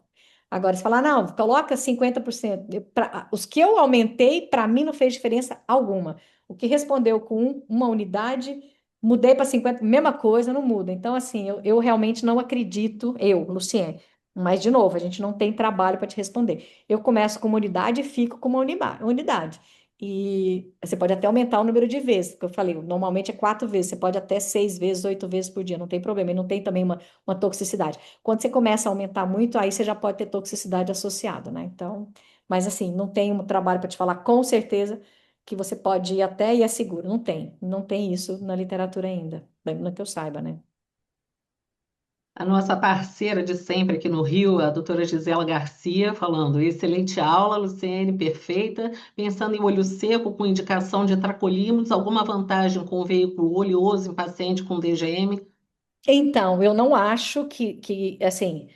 Agora, se falar, não, coloca 50%. Os que eu aumentei, para mim não fez diferença alguma. O que respondeu com uma unidade, mudei para 50, mesma coisa, não muda. Então, assim, eu realmente não acredito, Luciene, mas, de novo, a gente não tem trabalho para te responder. Eu começo com uma unidade e fico com uma unidade. E você pode até aumentar o número de vezes, que eu falei, normalmente é 4 vezes, você pode até 6 vezes, 8 vezes por dia, não tem problema, e não tem também uma toxicidade. Quando você começa a aumentar muito, aí você já pode ter toxicidade associada, né? Então, mas assim, não tem um trabalho para te falar com certeza que você pode ir até e é seguro. Não tem isso na literatura ainda, não que eu saiba, né? A nossa parceira de sempre aqui no Rio, a doutora Gisela Garcia, falando: excelente aula, Luciene, perfeita. Pensando em olho seco com indicação de tracolímos, alguma vantagem com o veículo oleoso em paciente com DGM? Então, eu não acho assim,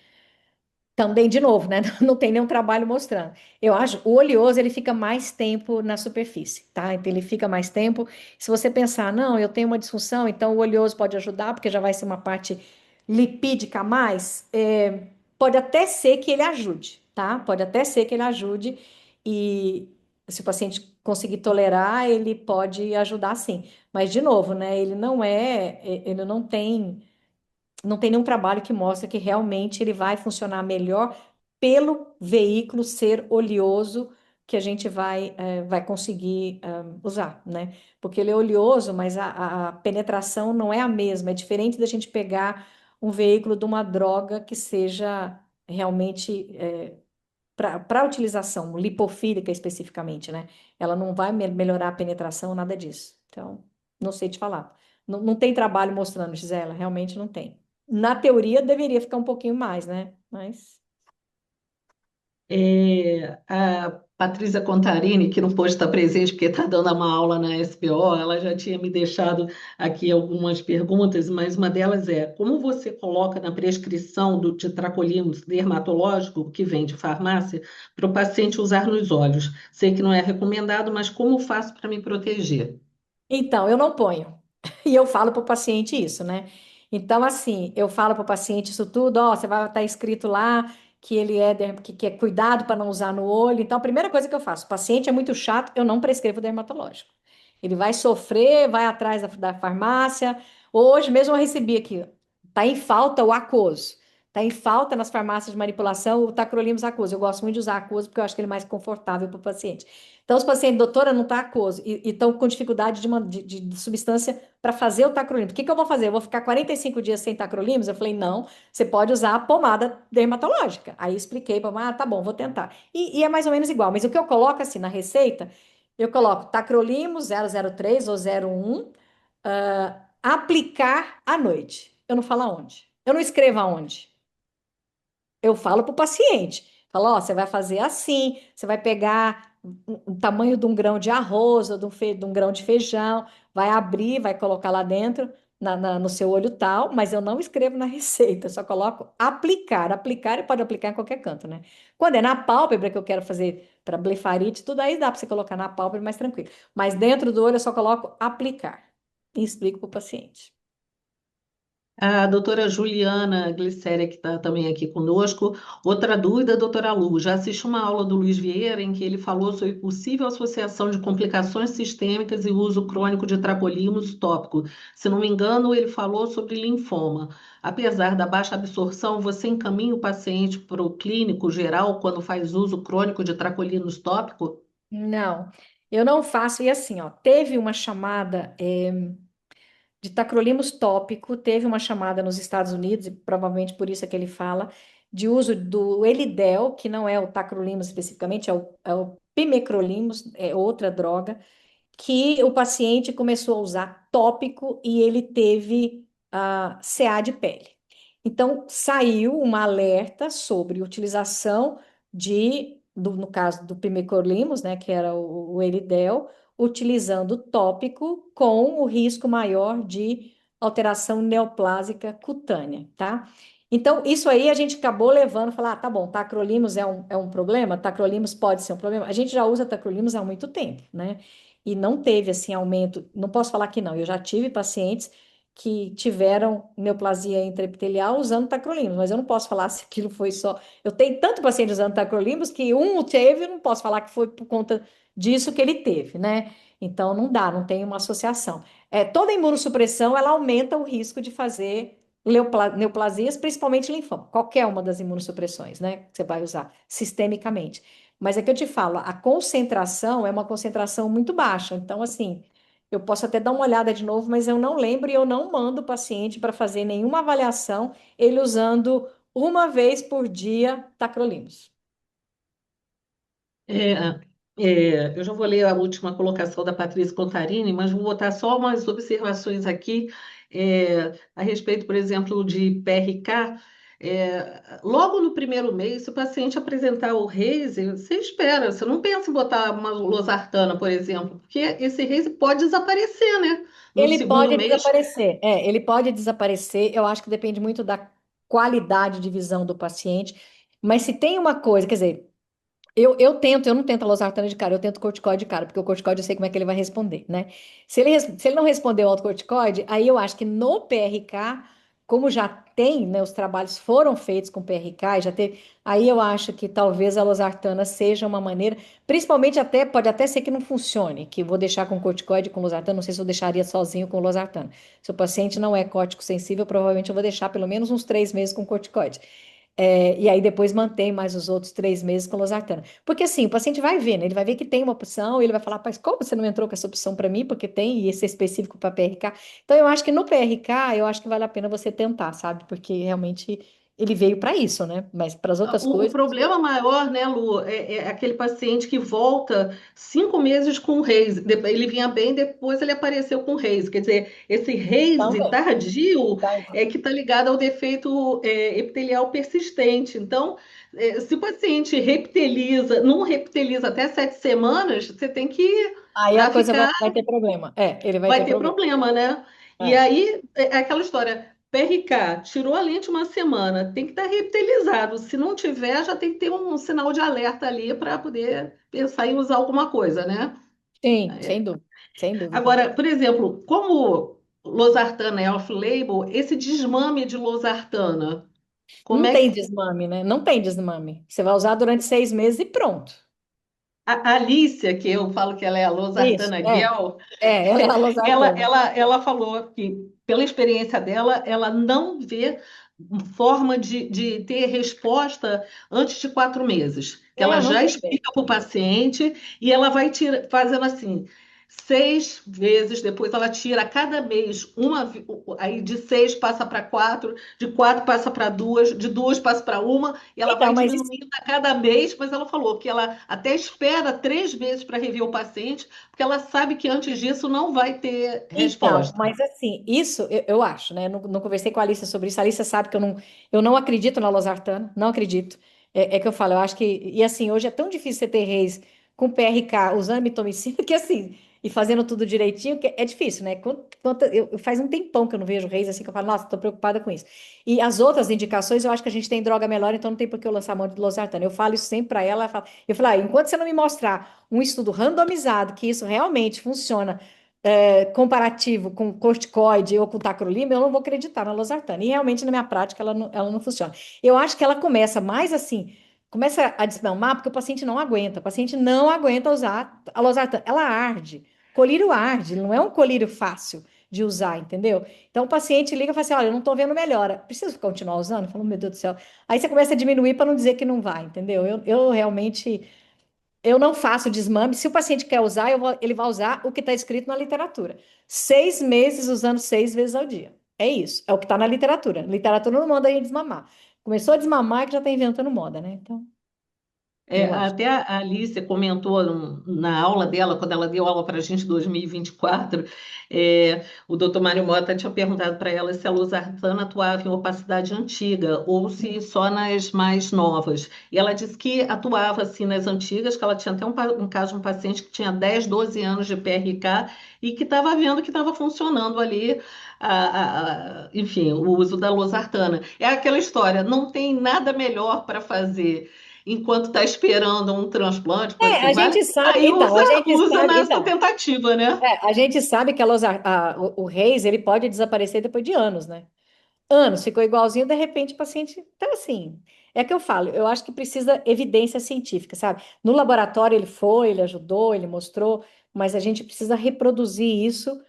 também, de novo, né? Não tem nenhum trabalho mostrando. Eu acho o oleoso ele fica mais tempo na superfície, tá? Então ele fica mais tempo. Se você pensar, não, eu tenho uma disfunção, então o oleoso pode ajudar, porque já vai ser uma parte lipídica a mais. Pode até ser que ele ajude, tá? Pode até ser que ele ajude, e se o paciente conseguir tolerar, ele pode ajudar sim. Mas, de novo, né? Ele não tem nenhum trabalho que mostra que realmente ele vai funcionar melhor pelo veículo ser oleoso que a gente vai conseguir usar, né? Porque ele é oleoso, mas a penetração não é a mesma. É diferente da gente pegar um veículo de uma droga que seja realmente para utilização lipofílica especificamente, né? Ela não vai melhorar a penetração, nada disso. Então, não sei te falar. Não tem trabalho mostrando, Gisela, realmente não tem. Na teoria, deveria ficar um pouquinho mais, né? Mas. A Patrícia Contarini, que não pôde estar presente porque está dando uma aula na SPO, ela já tinha me deixado aqui algumas perguntas, mas uma delas é: como você coloca na prescrição de tracolímus dermatológico que vem de farmácia para o paciente usar nos olhos? Sei que não é recomendado, mas como faço para me proteger? Então, eu não ponho. E eu falo para o paciente isso, né? Então, assim, eu falo para o paciente isso tudo, ó, você vai estar escrito lá que ele que é cuidado para não usar no olho. Então, a primeira coisa que eu faço, o paciente é muito chato, eu não prescrevo dermatológico. Ele vai sofrer, vai atrás da farmácia. Hoje mesmo eu recebi aqui, está em falta o aquoso. Está em falta nas farmácias de manipulação o tacrolimus aquoso. Eu gosto muito de usar aquoso porque eu acho que ele é mais confortável para o paciente. Então, os pacientes, doutora, não está aquoso e estão com dificuldade de substância para fazer o tacrolimus. O que que eu vou fazer? Eu vou ficar 45 dias sem tacrolimus? Eu falei, não, você pode usar a pomada dermatológica. Aí expliquei para tá bom, vou tentar. E é mais ou menos igual, mas o que eu coloco assim na receita, eu coloco tacrolimus 003 ou 01, aplicar à noite. Eu não falo aonde. Eu não escrevo aonde. Eu falo para o paciente. Falo, ó, você vai fazer assim, você vai pegar o tamanho de um grão de arroz ou de um grão de feijão, vai abrir, vai colocar lá dentro, no seu olho tal, mas eu não escrevo na receita, eu só coloco aplicar. Aplicar e pode aplicar em qualquer canto, né? Quando é na pálpebra que eu quero fazer para blefarite, tudo aí dá para você colocar na pálpebra mais tranquilo. Mas dentro do olho eu só coloco aplicar e explico para o paciente. A doutora Juliana Glicéria, que está também aqui conosco. Outra dúvida, doutora Lu, já assisti uma aula do Luiz Vieira em que ele falou sobre possível associação de complicações sistêmicas e uso crônico de tracolimus tópico. Se não me engano, ele falou sobre linfoma. Apesar da baixa absorção, você encaminha o paciente para o clínico geral quando faz uso crônico de tracolimus tópico? Não, eu não faço. E assim, ó, teve uma chamada. De tacrolimus tópico, teve uma chamada nos Estados Unidos, e provavelmente por isso é que ele fala, de uso do Elidel, que não é o tacrolimus especificamente, é o pimecrolimus, é outra droga, que o paciente começou a usar tópico e ele teve CA de pele. Então, saiu uma alerta sobre utilização no caso do pimecrolimus, né, que era o Elidel, utilizando tópico com o risco maior de alteração neoplásica cutânea, tá? Então, isso aí a gente acabou levando, falar, tá bom, tacrolimus é um problema, tacrolimus pode ser um problema. A gente já usa tacrolimus há muito tempo, né? E não teve, assim, aumento, não posso falar que não, eu já tive pacientes que tiveram neoplasia intraepitelial usando tacrolimus, mas eu não posso falar se aquilo foi só. Eu tenho tanto paciente usando tacrolimus que um o teve, eu não posso falar que foi por conta disso que ele teve, né? Então não dá, não tem uma associação. Toda imunossupressão ela aumenta o risco de fazer neoplasias, principalmente linfoma, qualquer uma das imunossupressões, né? Que você vai usar sistemicamente. Mas é que eu te falo, a concentração é uma concentração muito baixa. Então, assim, eu posso até dar uma olhada de novo, mas eu não lembro e eu não mando o paciente para fazer nenhuma avaliação, ele usando uma vez por dia tacrolimus. É, eu já vou ler a última colocação da Patrícia Contarini, mas vou botar só umas observações aqui a respeito, por exemplo, de PRK. Logo no primeiro mês, se o paciente apresentar o Reise, você espera, você não pensa em botar uma losartana, por exemplo, porque esse Reise pode desaparecer, né? No Ele segundo pode mês. desaparecer. Ele pode desaparecer. Eu acho que depende muito da qualidade de visão do paciente. Mas se tem uma coisa, quer dizer, eu não tento a losartana de cara, eu tento corticoide de cara, porque o corticoide eu sei como é que ele vai responder, né? Se ele não responder o autocorticoide, aí eu acho que no PRK, como já tem, né, os trabalhos foram feitos com PRK, e já teve, aí eu acho que talvez a losartana seja uma maneira, principalmente até, pode até ser que não funcione, que eu vou deixar com corticoide com losartana, não sei se eu deixaria sozinho com losartana. Se o paciente não é córtico sensível, provavelmente eu vou deixar pelo menos uns 3 meses com corticoide. E aí depois mantém mais os outros 3 meses com losartana. Porque assim, o paciente vai ver, né? Ele vai ver que tem uma opção, e ele vai falar, mas como você não entrou com essa opção para mim? Porque tem, e esse é específico para PRK. Então eu acho que no PRK, eu acho que vale a pena você tentar, sabe? Porque realmente ele veio para isso, né? Mas para as outras O coisas, problema maior, né, Lu, é aquele paciente que volta 5 meses com Reis. Ele vinha bem, depois ele apareceu com Reis. Quer dizer, esse Reis também. tardio Tá. é que está ligado ao defeito epitelial persistente. Então, se o paciente não reptiliza até 7 semanas, você tem que Aí a já coisa vai, ficar, vai ter problema. Ele vai vai ter ter problema. problema, né? E É. aí, é aquela história. PRK, tirou a lente uma semana, tem que estar reptilizado. Se não tiver, já tem que ter um sinal de alerta ali para poder pensar em usar alguma coisa, né? Sim, sem dúvida. Sem dúvida. Agora, por exemplo, como losartana é off-label, esse desmame de losartana. Como Não é tem que desmame, né? Não tem desmame. Você vai usar durante 6 meses e pronto. a Alicia, que eu falo que ela é a Isso, Losartana é. Gel, Ela é a losartana. ela falou que, pela experiência dela, ela não vê forma de ter resposta antes de 4 meses. Que ela Não já tem jeito. explica para o paciente e ela vai fazendo assim. 6 vezes, depois ela tira a cada mês aí de 6 passa para 4, de 4 passa para 2, de 2 passa para uma, e ela Então, vai mas diminuindo a cada mês, mas ela falou que ela até espera 3 vezes para rever o paciente, porque ela sabe que antes disso não vai ter Então, resposta. mas assim, isso eu acho, né? Não, não conversei com a Alicia sobre isso. A Alicia sabe que eu não acredito na losartana, não acredito. É que eu falo, eu acho que. E assim, hoje é tão difícil você ter reis com PRK usando mitomicina que assim, e fazendo tudo direitinho, que é difícil, né? Faz um tempão que eu não vejo reis assim que eu falo, nossa, tô preocupada com isso. E as outras indicações, eu acho que a gente tem droga melhor, então não tem por que eu lançar mão de losartana. Eu falo isso sempre para ela, eu falo, enquanto você não me mostrar um estudo randomizado que isso realmente funciona comparativo com corticoide ou com tacrolimus, eu não vou acreditar na losartana. E realmente, na minha prática, ela não funciona. Eu acho que ela começa mais assim, começa a desmamar porque o paciente não aguenta. O paciente não aguenta usar a losartana. Ela arde. Colírio arde, não é um colírio fácil de usar, entendeu? Então o paciente liga e fala assim: olha, eu não estou vendo melhora. Preciso continuar usando? Eu falo, meu Deus do céu. Aí você começa a diminuir para não dizer que não vai, entendeu? Eu realmente eu não faço desmame. Se o paciente quer usar, ele vai usar o que está escrito na literatura. 6 meses usando 6 vezes ao dia. É isso. É o que está na literatura. A literatura não manda a gente desmamar. Começou a desmamar é que já está inventando moda, né? Então, eu acho. Até a Alice comentou na aula dela, quando ela deu aula para a gente em 2024, o doutor Mário Mota tinha perguntado para ela se a losartana atuava em opacidade antiga ou se só nas mais novas. E ela disse que atuava assim nas antigas, que ela tinha até um caso de um paciente que tinha 10, 12 anos de PRK e que estava vendo que estava funcionando ali. Enfim, o uso da losartana. É aquela história, não tem nada melhor para fazer enquanto está esperando um transplante, pode ser A vários, gente sabe, aí então, a gente usa sabe, nessa então, tentativa, né? a gente sabe que o Reis, ele pode desaparecer depois de anos, né? Anos, ficou igualzinho, de repente o paciente. Então, assim, é que eu falo, eu acho que precisa evidência científica, sabe? No laboratório ele foi, ele ajudou, ele mostrou, mas a gente precisa reproduzir isso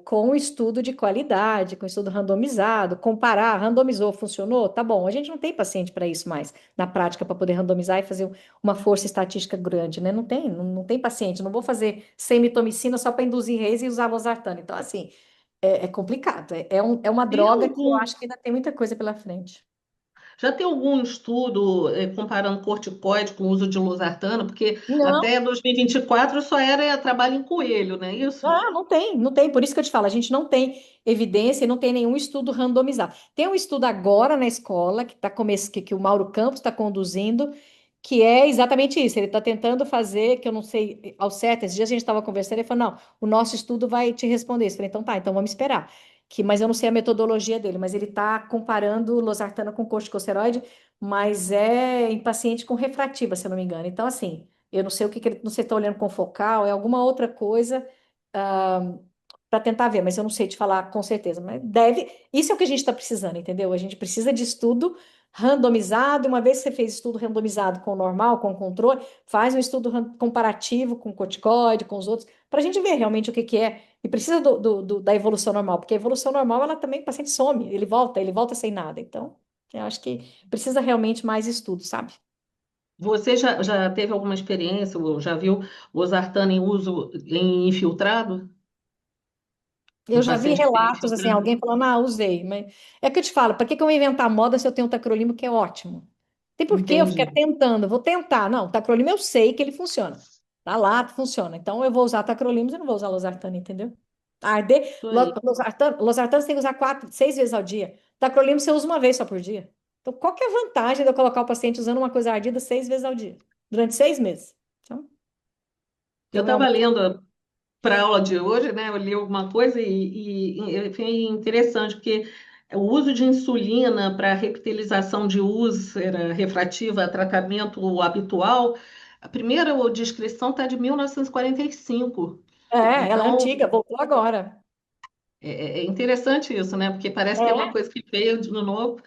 com estudo de qualidade, com estudo randomizado, comparar, randomizou, funcionou? Tá bom, a gente não tem paciente para isso mais, na prática, para poder randomizar e fazer uma força estatística grande, né? Não tem paciente, não vou fazer semitomicina só para induzir reis e usar losartana. Então, assim. É complicado. É uma Tem droga que eu algum, acho que ainda tem muita coisa pela frente. já tem algum estudo comparando corticoide com o uso de losartana? Porque Não, até 2024 só era trabalho em coelho, não é isso? não tem. Por isso que eu te falo, a gente não tem evidência e não tem nenhum estudo randomizado. Tem um estudo agora na escola que o Mauro Campos está conduzindo, que é exatamente isso. Ele está tentando fazer, que eu não sei ao certo, esses dias a gente estava conversando, ele falou, não, o nosso estudo vai te responder isso. Eu falei, então tá, então vamos esperar. Mas eu não sei a metodologia dele, mas ele está comparando losartana com corticosteroide, mas é em paciente com refrativa, se eu não me engano. Então, assim, eu não sei o que ele, não sei se está olhando com focal, é alguma outra coisa para tentar ver, mas eu não sei te falar com certeza. Mas deve. Isso é o que a gente está precisando, entendeu? A gente precisa de estudo randomizado. Uma vez que você fez estudo randomizado com o normal, com o controle, faz um estudo comparativo com o corticoide, com os outros, para a gente ver realmente o que que é. E precisa da evolução normal, porque a evolução normal, ela também, o paciente some, ele volta sem nada. Então, eu acho que precisa realmente mais estudo, sabe? Você já teve alguma experiência, ou já viu losartana em uso em infiltrado? Eu Um já vi paciente que tem relatos, assim, infiltrado? alguém falando, usei, mas é que eu te falo, para que que eu vou inventar moda se eu tenho um tacrolimo que é ótimo? Tem por que eu ficar Entendi. tentando? Vou tentar. Não, tacrolimo eu sei que ele funciona. Tá lá, funciona. Então eu vou usar tacrolimus e não vou usar losartana, entendeu? Arder, Isso aí. losartana você tem que usar 6 vezes ao dia. Tacrolimus você usa uma vez só por dia. Então qual que é a vantagem de eu colocar o paciente usando uma coisa ardida 6 vezes ao dia? Durante 6 meses. Então, Eu eu estava realmente. lendo para a aula de hoje, né? Eu li alguma coisa e foi interessante, porque o uso de insulina para reptilização de úlcera refrativa, tratamento habitual, a primeira descrição está de 1945. Ela é Então, antiga, voltou agora. é interessante isso, né? Porque parece que é uma É. coisa que veio de novo.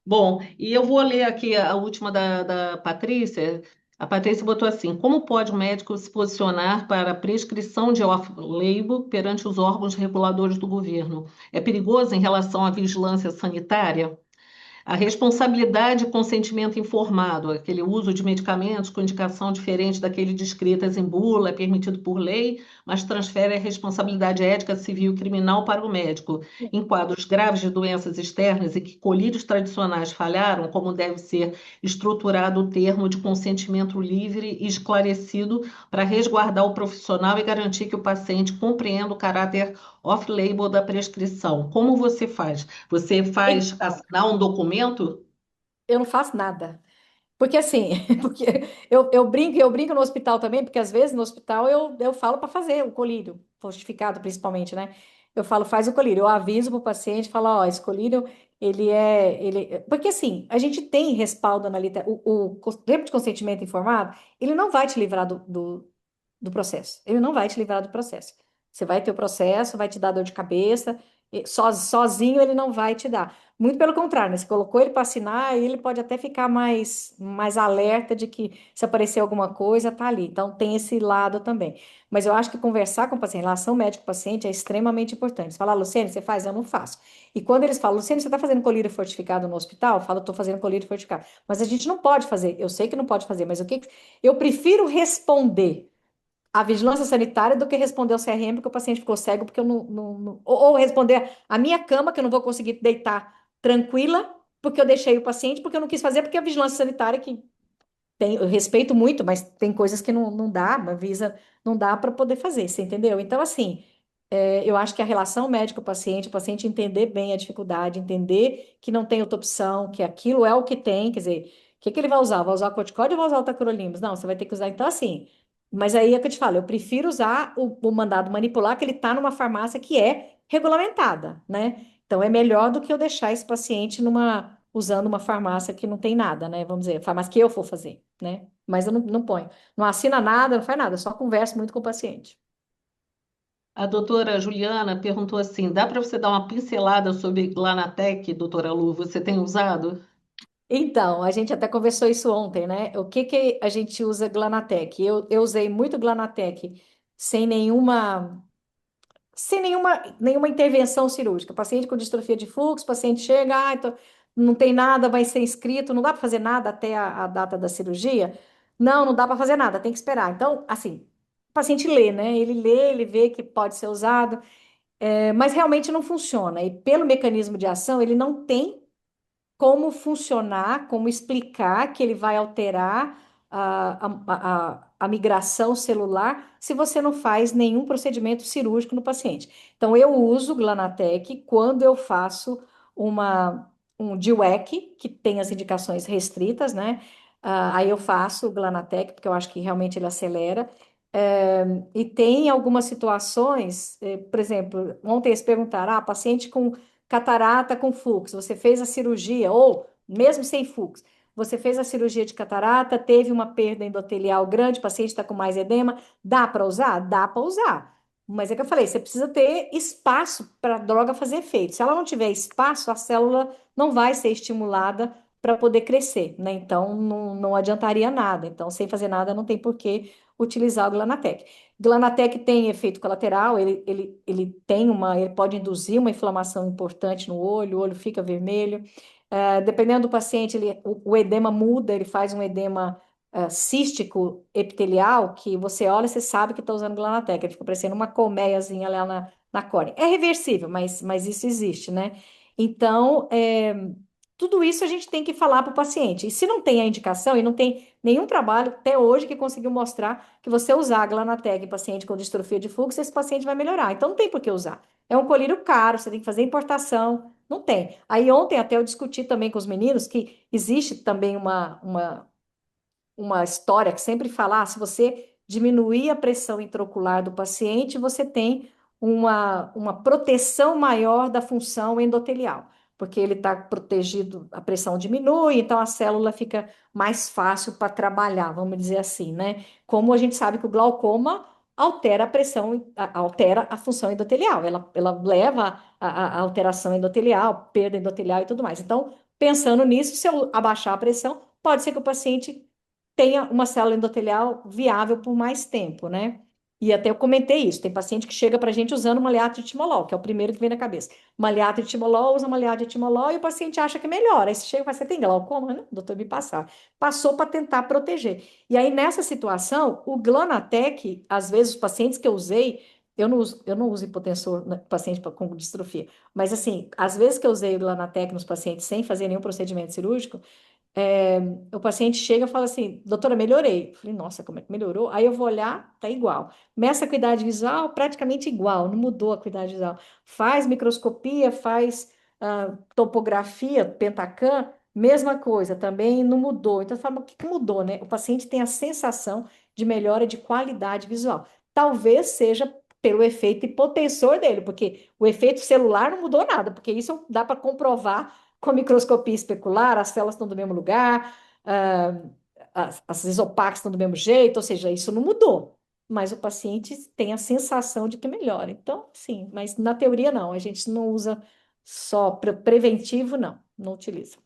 Bom, e eu vou ler aqui a última da Patrícia. A Patrícia botou assim: como pode o médico se posicionar para a prescrição de off-label perante os órgãos reguladores do governo? É perigoso em relação à vigilância sanitária? A responsabilidade e consentimento informado, aquele uso de medicamentos com indicação diferente daquele descritas em bula, é permitido por lei, mas transfere a responsabilidade ética, civil e criminal para o médico. Em quadros graves de doenças externas e que colírios tradicionais falharam, como deve ser estruturado o termo de consentimento livre e esclarecido para resguardar o profissional e garantir que o paciente compreenda o caráter off-label da prescrição. Como você faz? Você faz Então, assinar um documento? eu não faço nada. Porque assim, porque eu brinco no hospital também, porque às vezes no hospital eu falo para fazer o colírio, fortificado principalmente, né? Eu falo, faz o colírio, eu aviso para o paciente, falo, ó, esse colírio, porque assim, a gente tem respaldo na literatura, o termo de consentimento informado, ele não vai te livrar do processo, ele não vai te livrar do processo. Você vai ter o processo, vai te dar dor de cabeça, sozinho ele não vai te dar. Muito pelo contrário, né? Você colocou ele para assinar, ele pode até ficar mais alerta de que se aparecer alguma coisa, tá ali. Então, tem esse lado também. Mas eu acho que conversar com o paciente, relação médico-paciente é extremamente importante. Você fala, Luciene, você faz? Eu não faço. E quando eles falam, Luciene, você está fazendo colírio fortificado no hospital? Eu falo, estou fazendo colírio fortificado. Mas a gente não pode fazer. Eu sei que não pode fazer, mas o que eu prefiro responder a vigilância sanitária do que responder ao CRM porque o paciente ficou cego, porque eu ou responder a minha cama, que eu não vou conseguir deitar tranquila, porque eu deixei o paciente, porque eu não quis fazer, porque a vigilância sanitária que tem, eu respeito muito, mas tem coisas que não dá, a Visa não dá para poder fazer, você entendeu? Então, assim, eu acho que a relação médico-paciente, o paciente entender bem a dificuldade, entender que não tem outra opção, que aquilo é o que tem, quer dizer, o que que ele vai usar? Vai usar corticóide ou vai usar o tacrolimus? Não, você vai ter que usar, então, assim, mas aí é que eu te falo, eu prefiro usar o mandado manipular, que ele está numa farmácia que é regulamentada, né? Então, é melhor do que eu deixar esse paciente usando uma farmácia que não tem nada, né? Vamos dizer, farmácia que eu for fazer, né? Mas eu não ponho. Não assina nada, não faz nada, eu só converso muito com o paciente. A doutora Juliana perguntou assim: dá para você dar uma pincelada sobre Glanatec, doutora Lu? Você tem usado? Então, a gente até conversou isso ontem, né? O que que a gente usa Glanatec? Eu usei muito Glanatec sem nenhuma intervenção cirúrgica. Paciente com distrofia de fluxo, paciente chega, então, não tem nada, vai ser inscrito, não dá para fazer nada até a data da cirurgia? Não, não dá para fazer nada, tem que esperar. Então, assim, o paciente lê, né? Ele lê, ele vê que pode ser usado, mas realmente não funciona. E pelo mecanismo de ação, ele não tem como funcionar, como explicar que ele vai alterar a migração celular se você não faz nenhum procedimento cirúrgico no paciente. Então, eu uso o Glanatec quando eu faço um DWEC, que tem as indicações restritas, né? Aí eu faço o Glanatec, porque eu acho que realmente ele acelera. E tem algumas situações, por exemplo, ontem eles perguntaram, paciente com catarata com fluxo, você fez a cirurgia, ou mesmo sem fluxo, você fez a cirurgia de catarata, teve uma perda endotelial grande, o paciente está com mais edema, dá para usar? Dá para usar. Mas é que eu falei, você precisa ter espaço para a droga fazer efeito. Se ela não tiver espaço, a célula não vai ser estimulada para poder crescer, né? Então, não adiantaria nada. Então, sem fazer nada, não tem por que utilizar o Glanatec. Glanatec tem efeito colateral, ele pode induzir uma inflamação importante no olho, o olho fica vermelho. Dependendo do paciente, o edema muda, ele faz um edema cístico epitelial, que você olha e você sabe que está usando Glanatec, ele fica parecendo uma colmeiazinha lá na córnea. É reversível, mas isso existe, né? Então, tudo isso a gente tem que falar para o paciente. E se não tem a indicação, e não tem nenhum trabalho até hoje que conseguiu mostrar que você usar a Glanatec em paciente com distrofia de fluxo, esse paciente vai melhorar. Então não tem por que usar. É um colírio caro, você tem que fazer importação. Não tem. Aí ontem até eu discuti também com os meninos que existe também uma história que sempre fala, se você diminuir a pressão intraocular do paciente, você tem uma proteção maior da função endotelial, porque ele está protegido, a pressão diminui, então a célula fica mais fácil para trabalhar, vamos dizer assim, né? Como a gente sabe que o glaucoma altera a pressão, altera a função endotelial, ela leva a alteração endotelial, perda endotelial e tudo mais. Então, Pensando nisso, se eu abaixar a pressão, pode ser que o paciente tenha uma célula endotelial viável por mais tempo, né? E até eu comentei isso. Tem paciente que chega para a gente usando maleato de timolol, que é o primeiro que vem na cabeça. Maleato de timolol, usa maleato de timolol e o paciente acha que melhora. Aí você chega e fala, você tem glaucoma, né? Doutor, me passar. Passou para tentar proteger. E aí, nessa situação, o Glanatec, às vezes, os pacientes que eu usei, eu não uso hipotensor no paciente com distrofia, mas assim, às vezes que eu usei o Glanatec nos pacientes sem fazer nenhum procedimento cirúrgico, é, o paciente chega e fala assim, doutora, melhorei. Eu falei, nossa, como é que melhorou? Aí eu vou olhar, tá igual. Meça a acuidade visual, praticamente igual, não mudou a acuidade visual. Faz microscopia, faz topografia, Pentacam, mesma coisa, também não mudou. Então, fala, o que que mudou, né? O paciente tem a sensação de melhora de qualidade visual. Talvez seja pelo efeito hipotensor dele, porque o efeito celular não mudou nada, porque isso dá para comprovar com a microscopia especular, as células estão do mesmo lugar, ah, as isopaques estão do mesmo jeito, ou seja, isso não mudou. Mas o paciente tem a sensação de que melhora. Então, sim, mas na teoria não, a gente não usa só preventivo, não utiliza.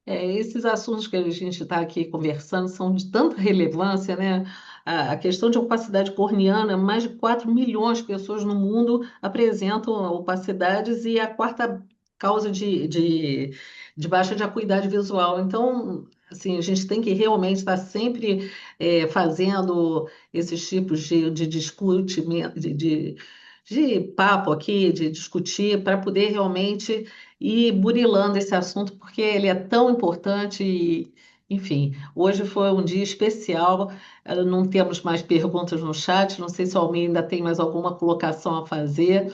Esses assuntos que a gente está aqui conversando são de tanta relevância, né? A questão de opacidade corneana, mais de 4 milhões de pessoas no mundo apresentam opacidades e a quarta causa de baixa de acuidade visual. Então, assim, a gente tem que realmente estar sempre fazendo esses tipos de discutimento, de papo aqui, de discutir, para poder realmente e burilando esse assunto, porque ele é tão importante e, enfim, hoje foi um dia especial, não temos mais perguntas no chat, não sei se o Almir ainda tem mais alguma colocação a fazer,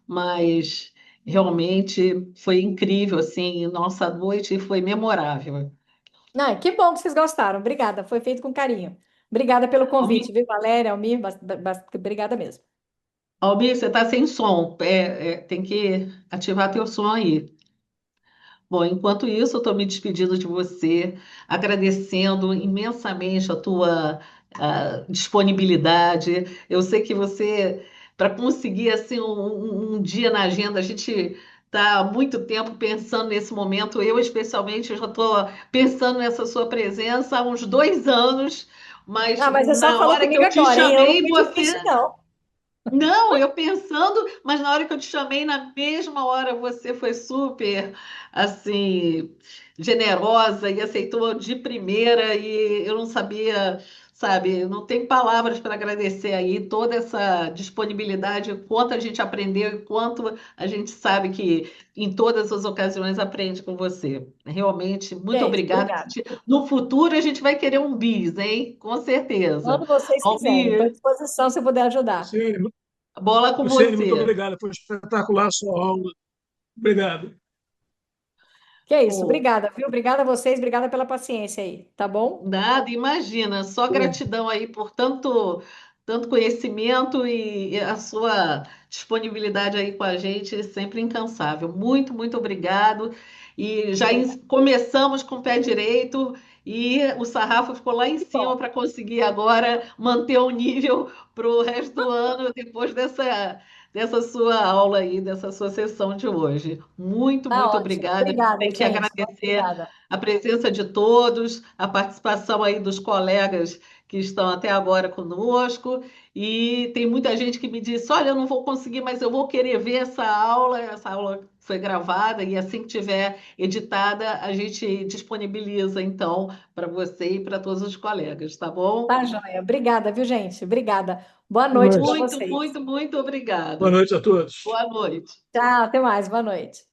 mas realmente foi incrível, assim, nossa noite foi memorável. Não, que bom que vocês gostaram. Obrigada, foi feito com carinho. Obrigada pelo Almir, convite, viu, Valéria, Almir? Obrigada mesmo. Almir, você está sem som, tem que ativar teu som aí. Bom, enquanto isso, eu estou me despedindo de você, agradecendo imensamente a tua disponibilidade. Eu sei que você, para conseguir assim um dia na agenda, a gente está há muito tempo pensando nesse momento. Eu, especialmente, eu já estou pensando nessa sua presença há uns 2 anos, mas Ah, mas você só na falou hora que comigo eu te agora, hein? Eu não chamei, fui difícil, você não. não, eu pensando, mas na hora que eu te chamei, na mesma hora você foi super, assim, generosa e aceitou de primeira e eu não sabia, sabe, não tem palavras para agradecer aí toda essa disponibilidade, o quanto a gente aprendeu e quanto a gente sabe que em todas as ocasiões aprende com você. Realmente, muito Gente, obrigada. obrigada. No futuro a gente vai querer um bis, hein? Com certeza. Quando vocês quiserem, estou à Almir, disposição se eu puder ajudar. Luciene, bola com Luciene, muito você. obrigado. Foi espetacular a sua aula. Obrigado. Que é isso, Pô, obrigada, viu? Obrigada a vocês, obrigada pela paciência aí, tá bom? nada, imagina, só gratidão aí por tanto conhecimento e a sua disponibilidade aí com a gente, sempre incansável. Muito, muito obrigado. E já Obrigada. começamos com o pé direito e o sarrafo ficou lá em Que cima bom. para conseguir agora manter o nível para o resto do ano, depois dessa sua aula aí, dessa sua sessão de hoje. Muito, Tá muito ótimo. obrigada. Obrigada, Tem que gente. agradecer Obrigada. a presença de todos, a participação aí dos colegas que estão até agora conosco. E tem muita gente que me disse: Olha, eu não vou conseguir, mas eu vou querer ver essa aula. Essa aula foi gravada e assim que tiver editada, a gente disponibiliza então para você e para todos os colegas, tá bom? Tá, joia. Obrigada, viu, gente? Obrigada. Boa Boa noite para noite. Muito, vocês. muito, muito Boa obrigada. noite a todos. Boa noite. Tchau, até mais. Boa noite.